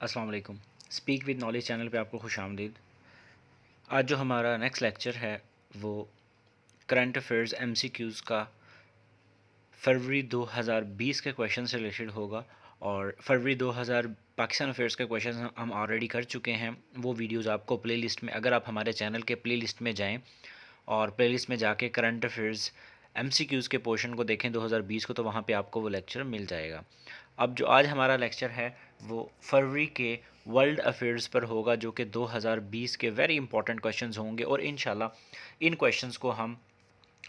अस्सलाम वालेकुम। Speak with knowledge channel पे आपको खुशामदीद। आज जो हमारा नेक्स्ट लेक्चर है वो करंट अफेयर्स एमसीक्यूज़ का फरवरी 2020 के क्वेश्चन से रिलेटेड होगा। और फरवरी 2000 पाकिस्तान अफेयर्स के क्वेश्चन हम ऑलरेडी कर चुके हैं। वो वीडियोस आपको प्लेलिस्ट में, अगर आप हमारे चैनल के प्लेलिस्ट में जाएं और प्लेलिस्ट में जाके करंट अफेयर्स एमसीक्यूज़ के पोर्शन को देखें 2020 को, तो वहाँ पे आपको वो लेक्चर मिल जाएगा। अब जो आज हमारा लेक्चर है वो फरवरी के वर्ल्ड अफेयर्स पर होगा, जो कि 2020 के वेरी इंपॉर्टेंट क्वेश्चंस होंगे। और इंशाल्लाह इन क्वेश्चंस को हम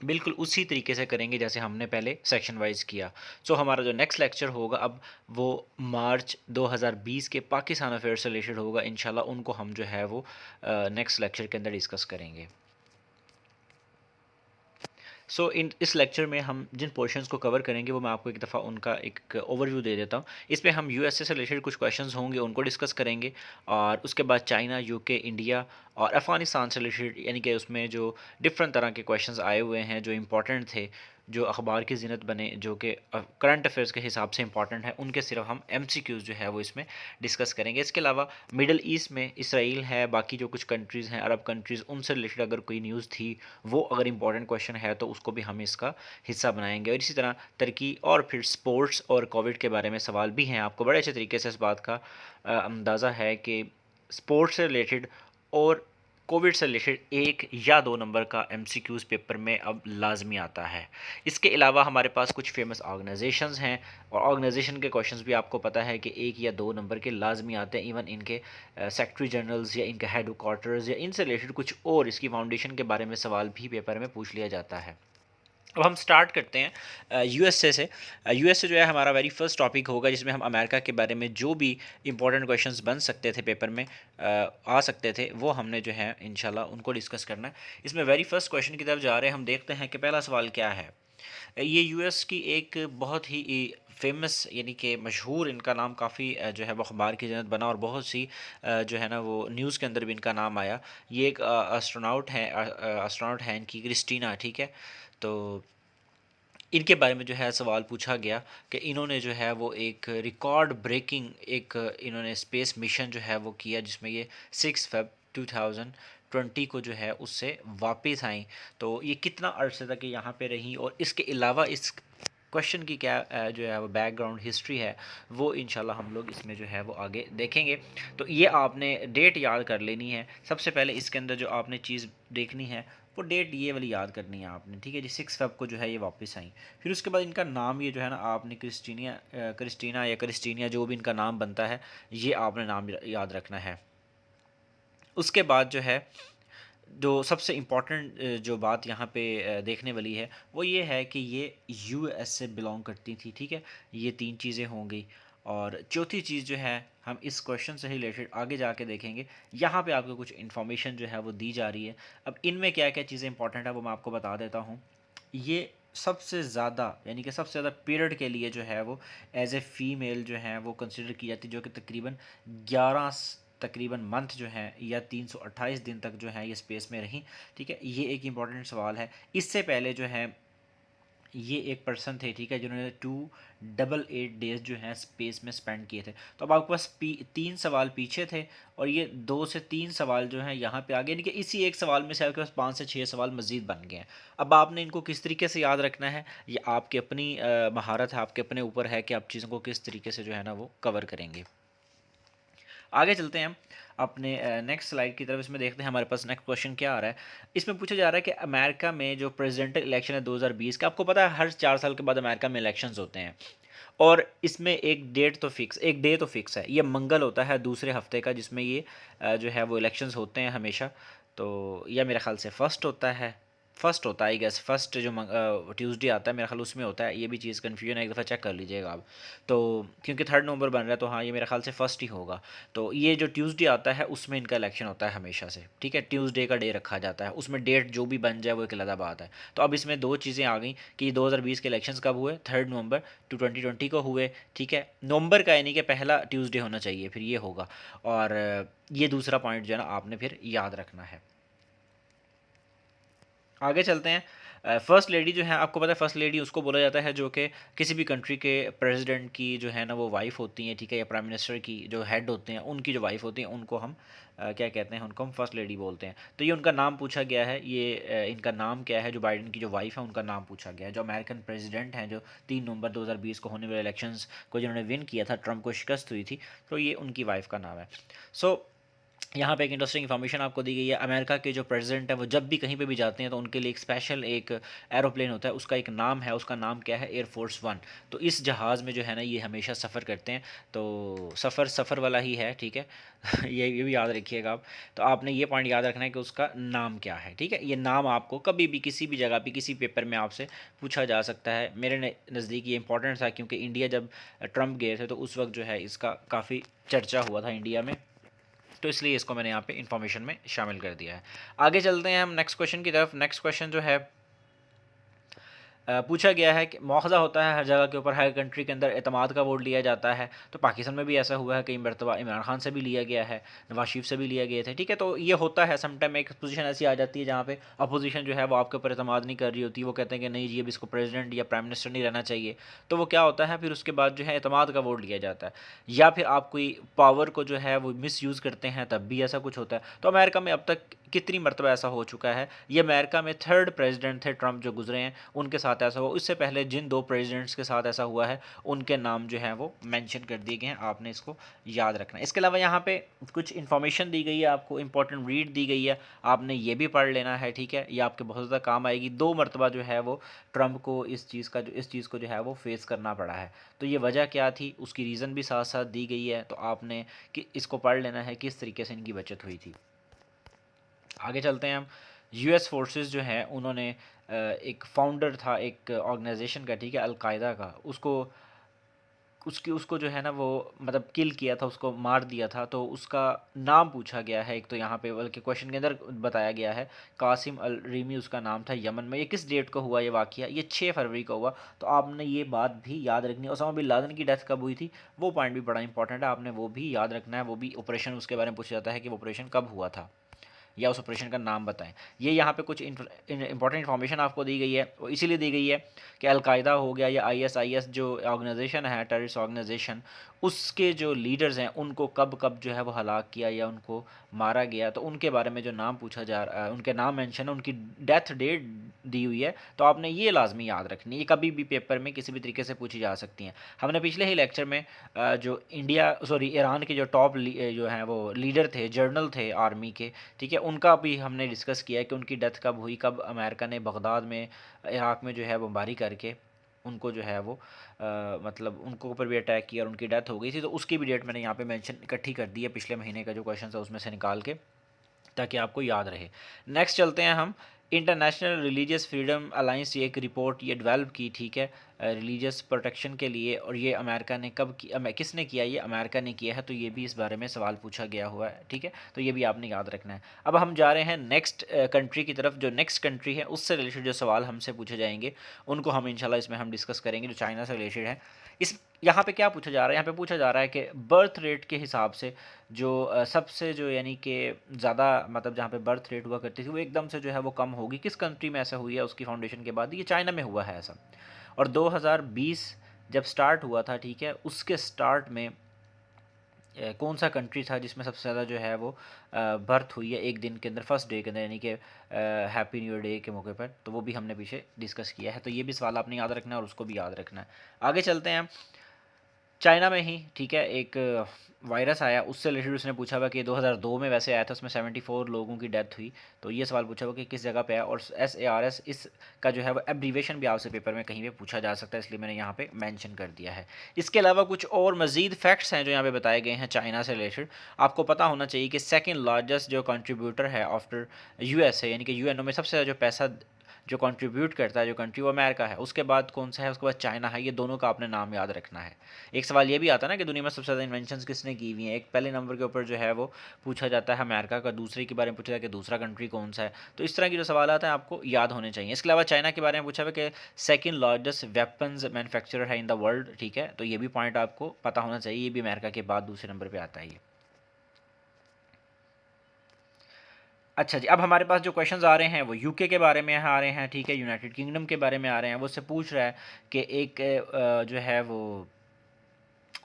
बिल्कुल उसी तरीके से करेंगे जैसे हमने पहले सेक्शन वाइज किया। सो हमारा जो नेक्स्ट लेक्चर होगा अब वो मार्च 2020 के पाकिस्तान अफेयर्स से रिलेटेड होगा। इंशाल्लाह उनको हम जो है वो नेक्स्ट लेक्चर के अंदर डिस्कस करेंगे। इन इस लेक्चर में हम जिन पोर्शंस को कवर करेंगे वो मैं आपको एक दफ़ा उनका एक ओवरव्यू दे देता हूँ। इसमें हम यूएसए से रिलेटेड कुछ क्वेश्चंस होंगे, उनको डिस्कस करेंगे। और उसके बाद चाइना, यूके, इंडिया और अफ़गानिस्तान से रिलेटेड, यानी कि उसमें जो डिफरेंट तरह के क्वेश्चंस आए हुए हैं जो इंपॉर्टेंट थे, जो अखबार की ज़ीनत बने, जो कि करंट अफेयर्स के हिसाब से इंपॉर्टेंट है, उनके सिर्फ हम एमसीक्यूज़ जो है वो इसमें डिस्कस करेंगे। इसके अलावा मिडल ईस्ट में इसराइल है, बाकी जो कुछ कंट्रीज़ हैं, अरब कंट्रीज़, उनसे रिलेटेड अगर कोई न्यूज़ थी, वो अगर इंपॉर्टेंट क्वेश्चन है तो उसको भी हम इसका हिस्सा बनाएंगे। और इसी तरह तरक्की और फिर स्पोर्ट्स और कोविड के बारे में सवाल भी हैं। आपको बड़े अच्छे तरीके से इस बात का अंदाज़ा है कि स्पोर्ट्स से रिलेटेड और कोविड से रिलेटेड 1 या 2 नंबर का एमसीक्यूज़ पेपर में अब लाजमी आता है। इसके अलावा हमारे पास कुछ फेमस ऑर्गेनाइजेशंस हैं और ऑर्गेनाइजेशन के क्वेश्चंस भी आपको पता है कि 1 या 2 नंबर के लाजमी आते हैं। इवन इनके सेक्रेटरी जनरल्स या इनके हेड क्वार्टर्स या इनसे रिलेटेड कुछ और इसकी फाउंडेशन के बारे में सवाल भी पेपर में पूछ लिया जाता है। अब हम स्टार्ट करते हैं यूएसए से। यूएसए जो है हमारा वेरी फर्स्ट टॉपिक होगा, जिसमें हम अमेरिका के बारे में जो भी इंपॉर्टेंट क्वेश्चंस बन सकते थे पेपर में, आ सकते थे, वो हमने जो है इंशाल्लाह उनको डिस्कस करना है। इसमें वेरी फर्स्ट क्वेश्चन की तरफ जा रहे हैं। हम देखते हैं कि पहला सवाल क्या है। ये यूएस की एक बहुत ही फेमस, यानी कि मशहूर, इनका नाम काफ़ी जो है वो अखबार की जन्नत बना और बहुत सी जो है ना वो न्यूज़ के अंदर भी इनका नाम आया। ये एक एस्ट्रोनॉट है इनकी क्रिस्टीना, ठीक है। तो इनके बारे में जो है सवाल पूछा गया कि इन्होंने जो है वो एक रिकॉर्ड ब्रेकिंग एक इन्होंने स्पेस मिशन जो है वो किया, जिसमें ये 6 फ़रवरी 2020 को जो है उससे वापस आई। तो ये कितना अरसे तक यहाँ पे रही और इसके अलावा इस क्वेश्चन की क्या जो है वो बैकग्राउंड हिस्ट्री है, वो इंशाल्लाह हम लोग इसमें जो है वो आगे देखेंगे। तो ये आपने डेट याद कर लेनी है। सबसे पहले इसके अंदर जो आपने चीज़ देखनी है वो डेट ये वाली याद करनी है आपने, ठीक है जी। 6 फ़रवरी को जो है ये वापस आई। फिर उसके बाद इनका नाम ये जो है ना आपने क्रिस्टीना या क्रिस्टीनिया, जो भी इनका नाम बनता है, ये आपने नाम याद रखना है। उसके बाद जो है जो सबसे इम्पॉर्टेंट जो बात यहाँ पे देखने वाली है वो ये है कि ये यूएस से बिलोंग करती थी, ठीक है। ये 3 चीज़ें होंगी। और चौथी चीज़ जो है हम इस क्वेश्चन से रिलेटेड आगे जाके देखेंगे। यहाँ पे आपको कुछ इन्फॉर्मेशन जो है वो दी जा रही है। अब इनमें क्या क्या चीज़ें इंपॉर्टेंट है वो मैं आपको बता देता हूँ। ये सबसे ज़्यादा, यानी कि सबसे ज़्यादा पीरियड के लिए जो है वो एज ए फ़ीमेल जो है वो कंसिडर की जाती है, जो कि तकरीबन मंथ जो है या 328 दिन तक जो है ये स्पेस में रही, ठीक है। ये एक इम्पॉर्टेंट सवाल है। इससे पहले जो है ये एक पर्सन थे, ठीक है, जिन्होंने 288 डेज़ जो हैं स्पेस में स्पेंड किए थे। तो अब आपके पास 3 सवाल पीछे थे और ये 2 से 3 सवाल जो हैं यहाँ पे आगे, यानी कि इसी एक सवाल में से आपके पास 5 से 6 सवाल मज़ीद बन गए हैं। अब आपने इनको किस तरीके से याद रखना है, ये आपकी अपनी महारत है, आपके अपने ऊपर है कि आप चीज़ों को किस तरीके से जो है ना वो कवर करेंगे। आगे चलते हैं हम अपने नेक्स्ट स्लाइड की तरफ। इसमें देखते हैं हमारे पास नेक्स्ट क्वेश्चन क्या आ रहा है। इसमें पूछा जा रहा है कि अमेरिका में जो प्रेसिडेंशियल इलेक्शन है 2020 का, आपको पता है हर 4 साल के बाद अमेरिका में इलेक्शंस होते हैं। और इसमें एक डे तो फिक्स है, ये मंगल होता है दूसरे हफ्ते का, जिसमें ये जो है वो इलेक्शंस होते हैं हमेशा। तो यह मेरे ख्याल से फर्स्ट होता है आई गेस। फर्स्ट जो ट्यूसडे आता है मेरे ख्याल उसमें होता है। ये भी चीज़ कन्फ्यूजन है, एक दफ़ा चेक कर लीजिएगा आप। तो क्योंकि 3 नवंबर बन रहा है तो हाँ, ये मेरे ख्याल से फर्स्ट ही होगा। तो ये जो ट्यूसडे आता है उसमें इनका इलेक्शन होता है हमेशा से, ठीक है। ट्यूसडे का डे रखा जाता है, उसमें डेट जो भी बन जाए वो एक अलग बात है। तो अब इसमें 2 चीज़ें आ गई कि 2020 के इलेक्शंस कब हुए, 3 नवंबर 2020 को हुए, ठीक है। नवंबर का यानी कि पहला ट्यूसडे होना चाहिए, फिर ये होगा। और ये दूसरा पॉइंट जो है ना आपने फिर याद रखना है। आगे चलते हैं। फर्स्ट लेडी जो है, आपको पता है फर्स्ट लेडी उसको बोला जाता है जो कि किसी भी कंट्री के प्रेसिडेंट की जो है ना वो वाइफ होती हैं, ठीक है, या प्राइम मिनिस्टर की जो हेड होते हैं उनकी जो वाइफ होती हैं उनको हम क्या कहते हैं, उनको हम फर्स्ट लेडी बोलते हैं। तो ये उनका नाम पूछा गया है, ये इनका नाम क्या है, जो बाइडन की जो वाइफ है उनका नाम पूछा गया है। जो अमेरिकन प्रेसिडेंट हैं जो 3 नवंबर 2020 को होने वाले इलेक्शंस को जिन्होंने विन किया था, ट्रंप को शिकस्त हुई थी, तो ये उनकी वाइफ का नाम है। सो यहाँ पे एक इंटरेस्टिंग इन्फॉर्मेशन आपको दी गई है। अमेरिका के जो प्रेसिडेंट है वो जब भी कहीं पे भी जाते हैं तो उनके लिए एक स्पेशल एक एरोप्लेन होता है, उसका एक नाम है, उसका नाम क्या है, एयरफोर्स वन। तो इस जहाज़ में जो है ना ये हमेशा सफ़र करते हैं, तो सफ़र वाला ही है, ठीक है। ये भी याद रखिएगा आप। तो आपने ये पॉइंट याद रखना है कि उसका नाम क्या है, ठीक है। ये नाम आपको कभी भी किसी भी जगह पे किसी पेपर में आपसे पूछा जा सकता है। मेरे नज़दीक ये इंपॉर्टेंट था क्योंकि इंडिया जब ट्रंप गए थे तो उस वक्त जो है इसका काफ़ी चर्चा हुआ था इंडिया में, तो इसलिए इसको मैंने यहाँ पे इन्फॉर्मेशन में शामिल कर दिया है। आगे चलते हैं हम नेक्स्ट क्वेश्चन की तरफ। नेक्स्ट क्वेश्चन जो है पूछा गया है कि मुआवजा होता है हर जगह के ऊपर, हर कंट्री के अंदर एतमाद का वोट लिया जाता है। तो पाकिस्तान में भी ऐसा हुआ है, कई मरतबा इमरान खान से भी लिया गया है, नवाज शरीफ से भी लिया गया था, ठीक है। तो ये होता है, समटाइम एक पोजीशन ऐसी आ जाती है जहाँ पे अपोजिशन जो है वो आपके ऊपर एतमाद नहीं कर रही होती, वो कहते हैं कि नहीं जी अब इसको प्रेसिडेंट या प्राइम मिनिस्टर नहीं रहना चाहिए। तो वो क्या होता है, फिर उसके बाद जो है एतमाद का वोट लिया जाता है, या फिर आप कोई पावर को जो है वो मिस यूज़ करते हैं तब भी ऐसा कुछ होता है। तो अमेरिका में अब तक कितनी मरतबा ऐसा हो चुका है, ये अमेरिका में थर्ड प्रेसिडेंट थे ट्रंप जो गुजरे हैं उनके साथ ऐसा हुआ। इससे पहले जिन 2 प्रेसिडेंट्स के साथ ऐसा हुआ है उनके नाम जो हैं वो मेंशन कर दिए गए हैं, आपने इसको याद रखना है। इसके अलावा यहाँ पे कुछ इन्फॉर्मेशन दी गई है आपको, इंपॉर्टेंट रीड दी गई है, आपने ये भी पढ़ लेना है, ठीक है। ये आपके बहुत ज़्यादा काम आएगी। 2 मरतबा जो है वो ट्रंप को इस चीज़ को जो है वो फेस करना पड़ा है। तो ये वजह क्या थी, उसकी रीज़न भी साथ साथ दी गई है, तो आपने कि इसको पढ़ लेना है किस तरीके से इनकी बचत हुई थी। आगे चलते हैं हम। यूएस फोर्सेस जो हैं उन्होंने एक फाउंडर था एक ऑर्गेनाइजेशन का, ठीक है, अलकायदा का, उसको जो है ना वो मतलब किल किया था, उसको मार दिया था। तो उसका नाम पूछा गया है एक, तो यहाँ पे बल्कि क्वेश्चन के अंदर बताया गया है, कासिम अल रीमी उसका नाम था, यमन में। ये किस डेट को हुआ ये वाक़या, ये 6 फरवरी को हुआ। तो आपने ये बात भी याद रखनी है। ओसामा बिन लादेन की डेथ कब हुई थी, वो पॉइंट भी बड़ा इंपॉर्टेंट है, आपने वो भी याद रखना है। वो भी ऑपरेशन उसके बारे में पूछा जाता है कि वो ऑपरेशन कब हुआ था, या उस ऑपरेशन का नाम बताएं। ये यहाँ पे कुछ इंपॉर्टेंट इन्फॉर्मेशन आपको दी गई है, वो इसीलिए दी गई है कि अलकायदा हो गया या आईएसआईएस जो ऑर्गेनाइजेशन है, टेररिस्ट ऑर्गेनाइजेशन, उसके जो लीडर्स हैं उनको कब कब जो है वो हलाक किया या उनको मारा गया, तो उनके बारे में जो नाम पूछा जा रहा है, उनके नाम मेंशन है, उनकी डेथ डेट दी हुई है। तो आपने ये लाजमी याद रखनी है, ये कभी भी पेपर में किसी भी तरीके से पूछी जा सकती हैं। हमने पिछले ही लेक्चर में जो ईरान के जो टॉप जो हैं वो लीडर थे, जनरल थे आर्मी के, ठीक है, उनका भी हमने डिस्कस किया है कि उनकी डेथ कब हुई, कब अमेरिका ने बगदाद में, इराक़ में जो है बमबारी करके उनको जो है वो मतलब उनको ऊपर भी अटैक किया और उनकी डेथ हो गई थी। तो उसकी भी डेट मैंने यहाँ पे मेंशन इकट्ठी कर दी है पिछले महीने का जो क्वेश्चन था उसमें से निकाल के, ताकि आपको याद रहे। नेक्स्ट चलते हैं हम। इंटरनेशनल रिलीजियस फ्रीडम अलाइंस ये एक रिपोर्ट ये डेवलप की, ठीक है, रिलीजियस प्रोटेक्शन के लिए, और ये अमेरिका ने कब की, किसने किया, ये अमेरिका ने किया है। तो ये भी इस बारे में सवाल पूछा गया हुआ है, ठीक है, तो ये भी आपने याद रखना है। अब हम जा रहे हैं नेक्स्ट कंट्री की तरफ। जो नेक्स्ट कंट्री है उससे रिलेटेड जो सवाल हमसे पूछे जाएंगे उनको हम इंशाल्लाह इसमें हम डिस्कस करेंगे, जो चाइना से रिलेटेड है। इस यहाँ पे क्या पूछा जा रहा है, यहाँ पे पूछा जा रहा है कि बर्थ रेट के हिसाब से जो सबसे जो यानी कि ज़्यादा मतलब जहाँ पे बर्थ रेट हुआ करती थी वो एकदम से जो है वो कम होगी, किस कंट्री में ऐसा हुई है उसकी फाउंडेशन के बाद, ये चाइना में हुआ है ऐसा। और 2020 जब स्टार्ट हुआ था, ठीक है, उसके स्टार्ट में कौन सा कंट्री था जिसमें सबसे ज़्यादा जो है वो बर्थ हुई है एक दिन के अंदर, फर्स्ट डे के अंदर, यानी कि हैप्पी न्यू ईयर डे के मौके पर। तो वो भी हमने पीछे डिस्कस किया है, तो ये भी सवाल आपने याद रखना है और उसको भी याद रखना है। आगे चलते हैं। चाइना में ही, ठीक है, एक वायरस आया, उससे रिलेटेड उसने पूछा हुआ कि 2002 में वैसे आया था, उसमें 74 लोगों की डेथ हुई। तो ये सवाल पूछा हुआ कि किस जगह पे आया, और SARS इसका जो है वो एब्रीवेशन भी आपसे पेपर में कहीं पे पूछा जा सकता है, इसलिए मैंने यहाँ पे मेंशन कर दिया है। इसके अलावा कुछ और मज़ीद फैक्ट्स हैं जो यहाँ पे बताए गए हैं चाइना से रिलेटेड। आपको पता होना चाहिए कि सेकेंड लार्जेस्ट जो कंट्रीब्यूटर है आफ्टर US है, यानी कि UNO में सबसे ज़्यादा जो पैसा जो कंट्रीब्यूट करता है जो कंट्री, वो अमेरिका है। उसके बाद कौन सा है, उसके बाद चाइना है। ये दोनों का आपने नाम याद रखना है। एक सवाल ये भी आता है ना कि दुनिया में सबसे ज़्यादा इन्वेंशंस किसने की हुई हैं, एक पहले नंबर के ऊपर जो है वो पूछा जाता है अमेरिका का, दूसरे के बारे में पूछा जाता है कि दूसरा कंट्री कौन सा है। तो इस तरह की जो सवाल आता है आपको याद होने चाहिए। इसके अलावा चाइना के बारे में पूछा हुआ कि सेकेंड लार्जेस्ट वेपन्स मैन्युफैक्चरर है इन द वर्ल्ड, ठीक है, तो ये भी पॉइंट आपको पता होना चाहिए, ये भी अमेरिका के बाद दूसरे नंबर पर आता है ये। अच्छा जी, अब हमारे पास जो क्वेश्चंस आ रहे हैं वो यूके के बारे में आ रहे हैं, ठीक है, यूनाइटेड किंगडम के बारे में आ रहे हैं। वो उससे पूछ रहा है कि एक जो है वो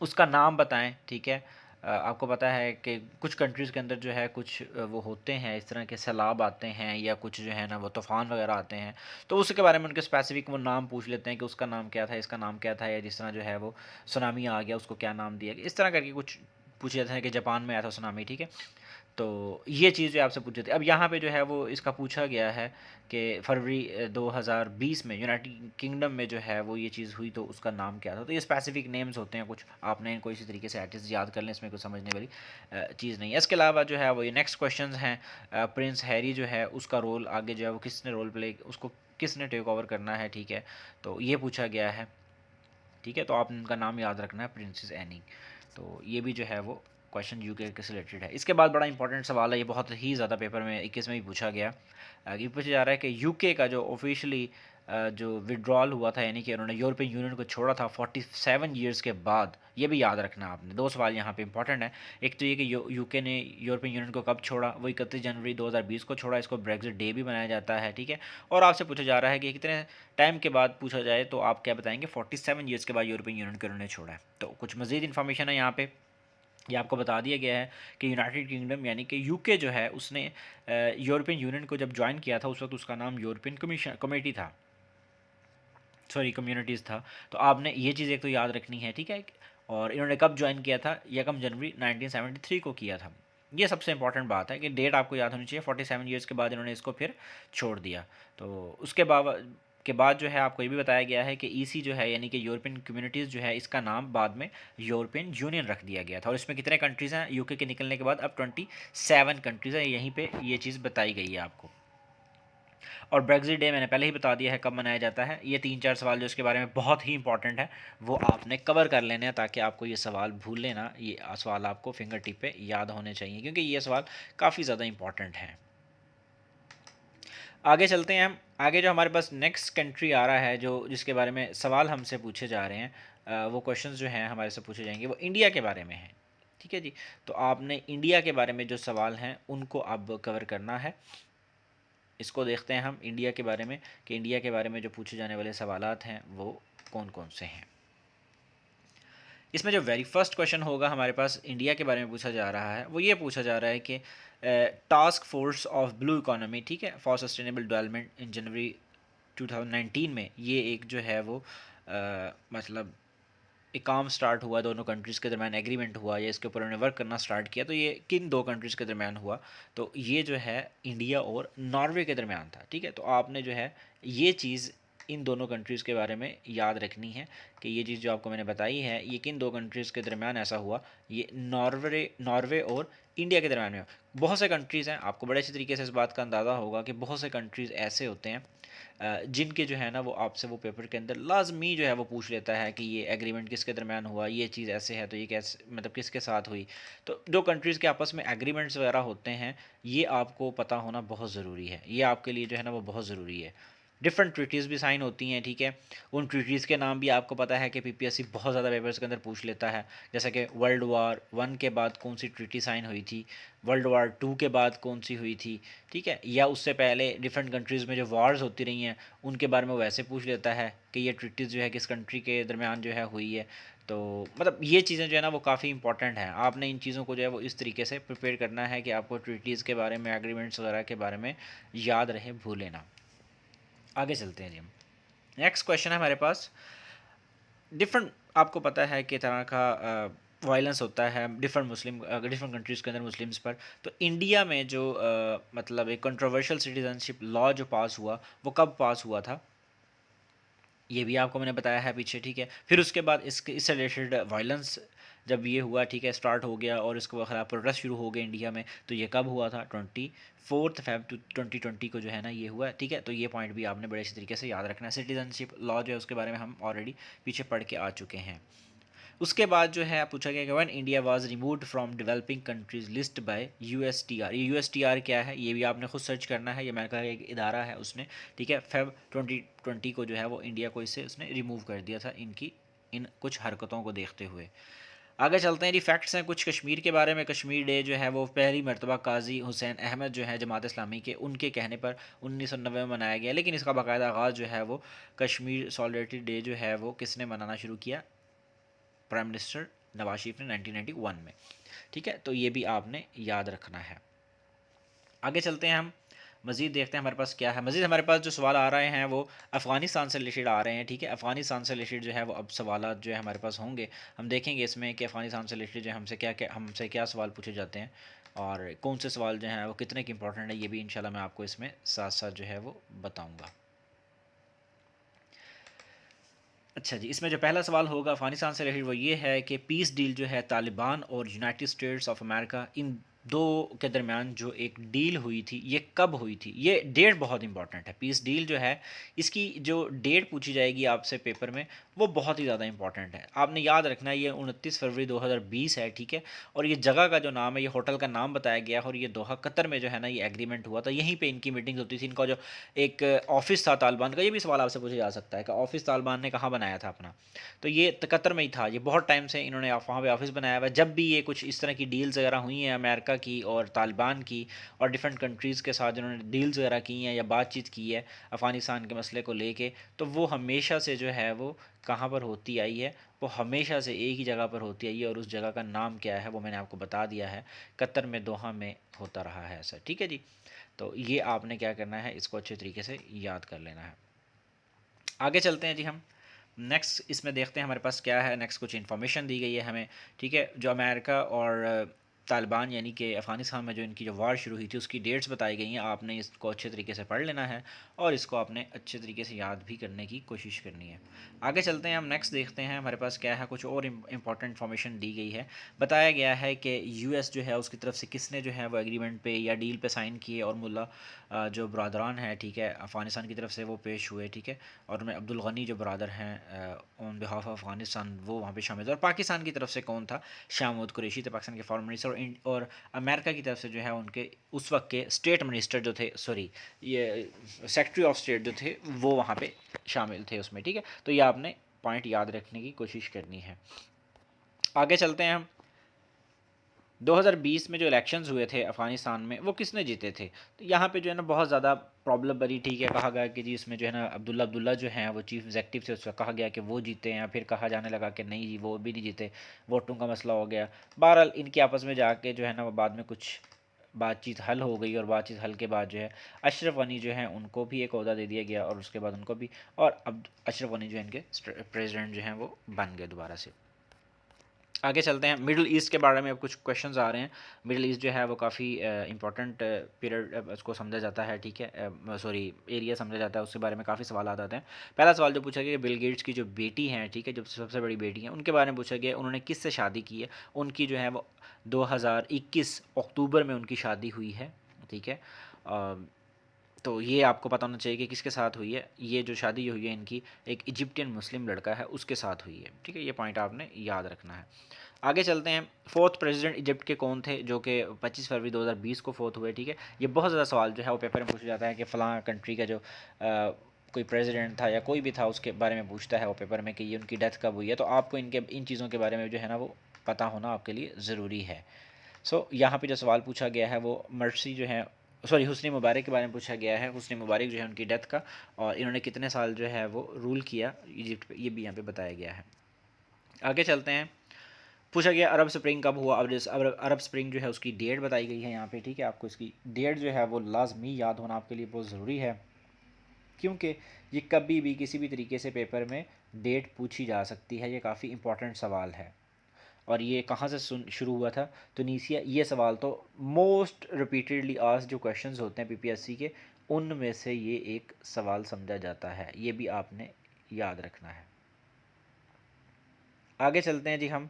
उसका नाम बताएं, ठीक है। आपको पता है कि कुछ कंट्रीज़ के अंदर जो है कुछ वो होते हैं इस तरह के सैलाब आते हैं या कुछ जो है ना वो तूफ़ान वगैरह आते हैं, तो उसके बारे में उनके स्पेसिफिक वो नाम पूछ लेते हैं कि उसका नाम क्या था, इसका नाम क्या था, या जिस तरह जो है वो सुनामी आ गया उसको क्या नाम दिया गया, इस तरह करके कुछ पूछे जाते हैं कि जापान में आया था सुनामी, ठीक है। तो ये चीज़ जो आपसे पूछी थी, अब यहाँ पे जो है वो इसका पूछा गया है कि फरवरी 2020 में यूनाइटेड किंगडम में जो है वो ये चीज़ हुई, तो उसका नाम क्या था। तो ये स्पेसिफिक नेम्स होते हैं कुछ, आपने इनको इसी तरीके से आर्टिस्ट याद कर लें, इसमें कुछ समझने वाली चीज़ नहीं है। इसके अलावा जो है वो ये नेक्स्ट क्वेश्चन हैं, प्रिंस हैरी जो है उसका रोल आगे जो है वो किसने रोल प्ले, उसको किसने टेक ओवर करना है, ठीक है, तो ये पूछा गया है, ठीक है। तो आपने उनका नाम याद रखना है, प्रिंसेस एनी। तो ये भी जो है वो क्वेश्चन यूके के से रिलेटेड है। इसके बाद बड़ा इंपॉर्टेंट सवाल है, ये बहुत ही ज़्यादा पेपर में 21 में भी पूछा गया। ये पूछा जा रहा है कि यूके का जो ऑफिशियली जो विड्रॉल हुआ था, यानी कि उन्होंने यूरोपियन यूनियन को छोड़ा था 47 ईयर्स के बाद, ये भी याद रखना आपने। दो सवाल यहाँ पे इंपॉर्टेंट है। एक तो ये कि यूके ने यूरोपियन यूनियन को कब छोड़ा, वो 31 जनवरी 2020 को छोड़ा, इसको ब्रेग्जिट डे भी मनाया जाता है, ठीक है। और आपसे पूछा जा रहा है कि कितने टाइम के बाद पूछा जाए, तो आप क्या बताएंगे, 47 ईयर्स के बाद यूरोपियन यूनियन को उन्होंने छोड़ा है। तो कुछ मज़ीद इन्फॉर्मेशन है यहाँ पे, ये आपको बता दिया गया है कि यूनाइटेड किंगडम यानी कि यूके जो है उसने यूरोपियन यूनियन को जब ज्वाइन किया था उस वक्त उसका नाम यूरोपियन कमीशन कमेटी था, सॉरी कम्युनिटीज़ था। तो आपने ये चीज़ एक तो याद रखनी है, ठीक है। और इन्होंने कब ज्वाइन किया था, 1 जनवरी 1973 को किया था। ये सबसे इंपॉर्टेंट बात है कि डेट आपको याद होनी चाहिए। 47 ईयर्स के बाद इन्होंने इसको फिर छोड़ दिया। तो उसके बाद जो है आपको ये भी बताया गया है कि ईसी जो है यानी कि यूरोपियन कम्युनिटीज़ जो है इसका नाम बाद में यूरोपियन यूनियन रख दिया गया था। और इसमें कितने कंट्रीज़ हैं यूके के निकलने के बाद, अब 27 कंट्रीज़ हैं। यहीं पे ये चीज़ बताई गई है आपको। और ब्रेग्जिट डे मैंने पहले ही बता दिया है कब मनाया जाता है। ये 3-4 सवाल जो इसके बारे में बहुत ही इंपॉर्टेंट है वो आपने कवर कर लेने हैं, ताकि आपको ये सवाल भूल लेना, ये सवाल आपको फिंगर टिप पे याद होने चाहिए, क्योंकि ये सवाल काफ़ी ज़्यादा इंपॉर्टेंट हैं। आगे चलते हैं हम। आगे जो हमारे पास नेक्स्ट कंट्री आ रहा है, जो जिसके बारे में सवाल हमसे पूछे जा रहे हैं, वो क्वेश्चन जो हैं हमारे से पूछे जाएंगे, वो इंडिया के बारे में है, ठीक है जी। तो आपने इंडिया के बारे में जो सवाल हैं उनको अब कवर करना है। इसको देखते हैं हम इंडिया के बारे में, कि इंडिया के बारे में जो पूछे जाने वाले सवालात हैं वो कौन कौन से हैं। इसमें जो वेरी फर्स्ट क्वेश्चन होगा हमारे पास इंडिया के बारे में पूछा जा रहा है, वो ये पूछा जा रहा है कि task force of blue economy, ठीक है, फॉर सस्टेनेबल डेवलपमेंट इन जनवरी 2019 में ये एक जो है वो मतलब एक काम स्टार्ट हुआ, दोनों कंट्रीज़ के दरमियान एग्रीमेंट हुआ या इसके ऊपर उन्होंने वर्क करना स्टार्ट किया। तो ये किन दो कंट्रीज़ के दरमियान हुआ, तो ये जो है इंडिया और नॉर्वे के दरमियान था, ठीक है। तो आपने जो है ये चीज़ इन दोनों कंट्रीज़ के बारे में याद रखनी है कि ये चीज़ जो आपको मैंने बताई है ये किन दो कंट्रीज़ के दरमियान ऐसा हुआ, ये नॉर्वे और इंडिया के दरमियान में। बहुत से कंट्रीज़ हैं, आपको बड़े अच्छी तरीके से इस बात का अंदाज़ा होगा कि बहुत से कंट्रीज़ ऐसे होते हैं जिनके जो है ना वो आपसे वो पेपर के अंदर लाजमी जो है वो पूछ लेता है कि ये एग्रीमेंट किसके दरमियान हुआ, ये चीज़ ऐसे है तो ये कैसे, मतलब किसके साथ हुई। तो जो कंट्रीज़ के आपस में एग्रीमेंट्स वगैरह होते हैं ये आपको पता होना बहुत ज़रूरी है, ये आपके लिए जो है ना वो बहुत ज़रूरी है। डिफरेंट ट्रीटीज़ भी साइन होती हैं, ठीक है। उन ट्रीटीज़ के नाम भी आपको पता है कि पीपीएससी बहुत ज़्यादा पेपर्स के अंदर पूछ लेता है, जैसे कि वर्ल्ड वार वन के बाद कौन सी ट्रीटी साइन हुई थी, वर्ल्ड वार टू के बाद कौन सी हुई थी, ठीक है, या उससे पहले डिफरेंट कंट्रीज़ में जो वार्स होती रही हैं उनके बारे में वैसे पूछ लेता है कि ये ट्रीटीज़ जो है किस कंट्री के दरमियान जो है हुई है। तो मतलब ये चीज़ें जो है ना वो काफ़ी इंपॉर्टेंट हैं, आपने इन चीज़ों को जो है वो इस तरीके से प्रिपेयर करना है कि आपको ट्रीटीज़ के बारे में, एग्रीमेंट्स वगैरह के बारे में याद रहे, भूले ना। आगे चलते हैं जी हम। नेक्स्ट क्वेश्चन है हमारे पास, डिफरेंट आपको पता है कि तरह का वायलेंस होता है डिफरेंट कंट्रीज़ के अंदर मुस्लिम्स पर। तो इंडिया में जो मतलब एक कंट्रोवर्शियल सिटीजनशिप लॉ जो पास हुआ वो कब पास हुआ था, ये भी आपको मैंने बताया है पीछे, ठीक है। फिर उसके बाद इससे रिलेटेड वायलेंस जब ये हुआ, ठीक है, स्टार्ट हो गया और इसके खिलाफ प्रोटेस्ट शुरू हो गए इंडिया में, तो ये कब हुआ था, 24 Feb 2020 को जो है ना ये हुआ, ठीक है। तो ये पॉइंट भी आपने बड़े अच्छे तरीके से याद रखना है। सिटीजनशिप लॉ जो है उसके बारे में हम ऑलरेडी पीछे पढ़ के आ चुके हैं। उसके बाद जो है पूछा गया कि one India was removed from developing countries list by USTR. ये यूएसटीआर क्या है ये भी आपने खुद सर्च करना है, ये मैंने कहा एक इदारा है उसने, ठीक है। फेब 2020 को जो है वो इंडिया को इससे उसने रिमूव कर दिया था, इनकी इन कुछ हरकतों को देखते हुए। आगे चलते हैं जी, फैक्ट्स हैं कुछ कश्मीर के बारे में। कश्मीर डे जो है वो पहली मरतबा काजी हुसैन अहमद जो है जमात इस्लामी के, उनके कहने पर 1990 में मनाया गया, लेकिन इसका बाकायदा आगाज़ जो है वो कश्मीर सॉलिडरिटी डे जो है वो किसने मनाना शुरू किया? प्राइम मिनिस्टर नवाज शरीफ ने 1991 में। ठीक है, तो ये भी आपने याद रखना है। आगे चलते हैं हम, मज़ीद देखते हैं हमारे पास क्या है। मज़ीद हमारे पास जो सवाल आ रहे हैं वो अफ़गानिस्तान से रिलेटेड आ रहे हैं। ठीक है, अफ़गानिस्तान से रिलेटेड जो है वो अब सवाल जो है हमारे पास होंगे। हम देखेंगे इसमें कि अफ़गानिस्तान से रिलेटेड जो है हमसे क्या सवाल पूछे जाते हैं और कौन से सवाल जो हैं वो कितने की इंपॉर्टेंट है, ये भी इंशाल्लाह मैं आपको इसमें साथ साथ जो है वो बताऊँगा। अच्छा जी, इसमें जो पहला सवाल होगा अफ़गानिस्तान से रिलेटेड वो ये है कि पीस डील जो है तालिबान और यूनाइटेड स्टेट्स ऑफ अमेरिका, इन दो के दरमियान जो एक डील हुई थी ये कब हुई थी? ये डेट बहुत इंपॉर्टेंट है। पीस डील जो है इसकी जो डेट पूछी जाएगी आपसे पेपर में वो बहुत ही ज़्यादा इंपॉर्टेंट है। आपने याद रखना है ये 29 फरवरी 2020 है। ठीक है, और ये जगह का जो नाम है, ये होटल का नाम बताया गया है और ये दोहा कतर में जो है ना ये एग्रीमेंट हुआ था। यहीं पे इनकी मीटिंग्स होती थी। इनका जो एक ऑफिस था तालिबान का, ये भी सवाल आपसे पूछा जा सकता है कि ऑफिस तालिबान ने कहाँ बनाया था अपना, तो ये कतर में ही था। ये बहुत टाइम से इन्होंने वहाँ पे ऑफिस बनाया हुआ है। जब भी ये कुछ इस तरह की डील्स वगैरह हुई हैं अमेरिका की और तालिबान की और डिफरेंट कंट्रीज़ के साथ जिन्होंने डील्स वगैरह की हैं या बातचीत की है अफ़गानिस्तान के मसले को लेके, तो वो हमेशा से जो है वो कहाँ पर होती आई है? वो हमेशा से एक ही जगह पर होती आई है और उस जगह का नाम क्या है वो मैंने आपको बता दिया है। कतर में दोहा में होता रहा है ऐसा। ठीक है जी, तो ये आपने क्या करना है, इसको अच्छे तरीके से याद कर लेना है। आगे चलते हैं जी हम, नेक्स्ट इसमें देखते हैं हमारे पास क्या है। नेक्स्ट कुछ इन्फॉर्मेशन दी गई है हमें। ठीक है, जो अमेरिका और तालिबान यानी कि अफ़गानिस्तान में जो इनकी जो वार शुरू हुई थी उसकी डेट्स बताई गई हैं। आपने इसको अच्छे तरीके से पढ़ लेना है और इसको आपने अच्छे तरीके से याद भी करने की कोशिश करनी है। आगे चलते हैं हम, नेक्स्ट देखते हैं हमारे पास क्या है। कुछ और इंपॉर्टेंट इन्फॉर्मेशन दी गई है। बताया गया है कि यूएस जो है उसकी तरफ से किसने जो है वो एग्रीमेंट पे या डील पे साइन किए और मुल्ला जो बरदरान है, ठीक है, अफ़गानिस्तान की तरफ से वो पेश हुए। ठीक है, और उनमें अब्दुल गनी जो बरदर हैं ऑन बिहाफ ऑफ अफ़गानिस्तान वो वहाँ पे शामिल थे। और पाकिस्तान की तरफ से कौन था? शाह महमूद कुरैशी थे, पाकिस्तान के फॉरेन मिनिस्टर। और अमेरिका की तरफ से जो है उनके उस वक्त के स्टेट मिनिस्टर जो थे, सॉरी ये सेक्रेटरी ऑफ स्टेट जो थे वो वहाँ पे शामिल थे उसमें। ठीक है, तो ये आपने पॉइंट याद रखने की कोशिश करनी है। आगे चलते हैं हम, 2020 में जो इलेक्शंस हुए थे अफ़गानिस्तान में वो किसने जीते थे? तो यहाँ पे जो है ना बहुत ज़्यादा प्रॉब्लम बनी। ठीक है, कहा गया कि जी इसमें जो है ना अब्दुल्ला जो हैं वो चीफ एग्जेक्टिव थे, उसका कहा गया कि वो जीते हैं, फिर कहा जाने लगा कि नहीं जी वो भी नहीं जीते, वोटों का मसला हो गया। बहरहाल इनके आपस में जाके जो है ना वो बाद में कुछ बातचीत हल हो गई और बातचीत हल के बाद जो है अशरफ गनी जो हैं उनको भी एक ओहदा दे दिया गया और उसके बाद उनको भी, और अब अशरफ गनी जो है इनके प्रेसिडेंट जो हैं वो बन गए दोबारा से। आगे चलते हैं, मिडिल ईस्ट के बारे में अब कुछ क्वेश्चंस आ रहे हैं। मिडिल ईस्ट जो है वो काफ़ी इंपॉर्टेंट पीरियड उसको समझा जाता है। ठीक है, सॉरी एरिया समझा जाता है, उसके बारे में काफ़ी सवाल आते हैं। पहला सवाल जो पूछा गया, बिल गेट्स की जो बेटी हैं, ठीक है, जो सबसे बड़ी बेटी हैं, उनके बारे में पूछा गया उन्होंने किससे शादी की है। उनकी जो है वो 2021 अक्टूबर में उनकी शादी हुई है। ठीक है, तो ये आपको पता होना चाहिए कि किसके साथ हुई है। ये जो शादी हुई है इनकी एक इजिप्टियन मुस्लिम लड़का है उसके साथ हुई है। ठीक है, ये पॉइंट आपने याद रखना है। आगे चलते हैं, फोर्थ प्रेसिडेंट इजिप्ट के कौन थे जो कि 25 फरवरी 2020 को फोर्थ हुए। ठीक है, ये बहुत ज़्यादा सवाल जो है वो पेपर में पूछा जाता है कि फ़लाँ कंट्री का जो कोई प्रेसिडेंट था या कोई भी था उसके बारे में पूछता है वो पेपर में कि ये उनकी डेथ कब हुई है। तो आपको इन चीज़ों के बारे में जो है ना वो पता होना आपके लिए ज़रूरी है। यहाँ पे जो सवाल पूछा गया है वो मर्सी जो है, सॉरी हुस्नी मुबारक के बारे में पूछा गया है। हुस्नी मुबारक जो है उनकी डेथ का और इन्होंने कितने साल जो है वो रूल किया इजिप्ट पे, ये भी यहाँ पे बताया गया है। आगे चलते हैं, पूछा गया अरब स्प्रिंग कब हुआ। अरब स्प्रिंग जो है उसकी डेट बताई गई है यहाँ पे। ठीक है, आपको इसकी डेट जो है वो लाजमी याद होना आपके लिए बहुत ज़रूरी है, क्योंकि ये कभी भी किसी भी तरीके से पेपर में डेट पूछी जा सकती है। ये काफ़ी इंपॉर्टेंट सवाल है। और ये कहाँ से शुरू हुआ था? तुनीसिया। ये सवाल तो मोस्ट रिपीटेडली आज जो क्वेश्चंस होते हैं पीपीएससी के उनमें से ये एक सवाल समझा जाता है, ये भी आपने याद रखना है। आगे चलते हैं जी हम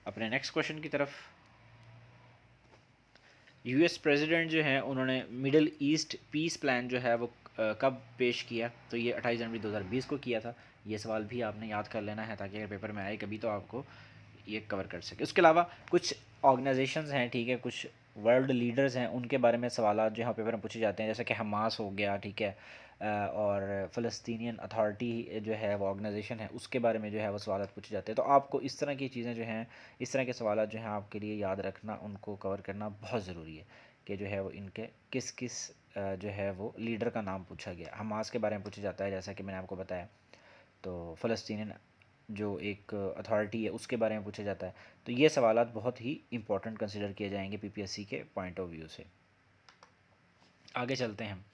अपने नेक्स्ट क्वेश्चन की तरफ। यूएस प्रेसिडेंट जो हैं उन्होंने मिडिल ईस्ट पीस प्लान जो है वो कब पेश किया? तो ये 28 जनवरी 2020 को किया था। ये सवाल भी आपने याद कर लेना है ताकि अगर पेपर में आए कभी तो आपको ये कवर कर सके। उसके अलावा कुछ ऑर्गेनाइजेशंस हैं, ठीक है, कुछ वर्ल्ड लीडर्स हैं, उनके बारे में सवाल जो यहाँ पेपर में पूछे जाते हैं, जैसे कि हमास हो गया, ठीक है, और फ़लस्तीनियन अथॉरिटी जो है वो ऑर्गेनाइजेशन है उसके बारे में जो है वो सवाल पूछे जाते हैं। तो आपको इस तरह की चीज़ें जो हैं, इस तरह के सवाल जो हैं आपके लिए याद रखना, उनको कवर करना बहुत ज़रूरी है कि जो है वो इनके किस किस जो है वो लीडर का नाम पूछा गया। हमास के बारे में पूछा जाता है जैसा कि मैंने आपको बताया, तो फ़लस्तीनियन जो एक अथॉरिटी है उसके बारे में पूछा जाता है। तो ये सवालात बहुत ही इंपॉर्टेंट कंसिडर किए जाएंगे पीपीएससी के पॉइंट ऑफ व्यू से। आगे चलते हैं,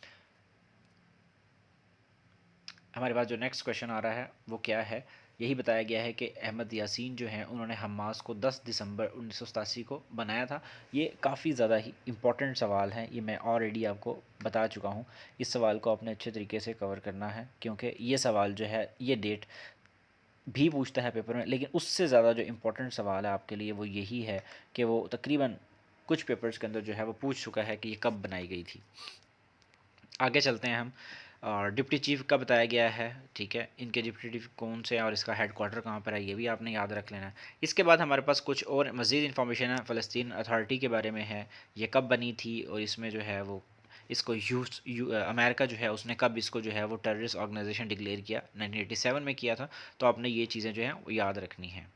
हमारे पास जो नेक्स्ट क्वेश्चन आ रहा है वो क्या है। यही बताया गया है कि अहमद यासीन जो हैं उन्होंने हमास को 10 दिसंबर 1987 को बनाया था। ये काफ़ी ज़्यादा ही इंपॉर्टेंट सवाल हैं, ये मैं ऑलरेडी आपको बता चुका हूँ। इस सवाल को आपने अच्छे तरीके से कवर करना है क्योंकि ये सवाल जो है ये डेट भी पूछता है पेपर में, लेकिन उससे ज़्यादा जो इम्पोर्टेंट सवाल है आपके लिए वो यही है कि वो तकरीबन कुछ पेपर्स के अंदर जो है वो पूछ चुका है कि ये कब बनाई गई थी। आगे चलते हैं हम, और डिप्टी चीफ का बताया गया है, ठीक है, इनके डिप्टी चीफ कौन से हैं और इसका हेड क्वार्टर कहाँ पर है ये भी आपने याद रख लेना है। इसके बाद हमारे पास कुछ और मज़ीद इन्फॉर्मेशन है फ़लस्तीन अथॉरिटी के बारे में है, ये कब बनी थी और इसमें जो है वो इसको अमेरिका जो है उसने कब इसको जो है वो टेररिस्ट ऑर्गेनाइजेशन डिक्लेयर किया, 1987 में किया था। तो आपने ये चीज़ें जो हैं वो याद रखनी हैं।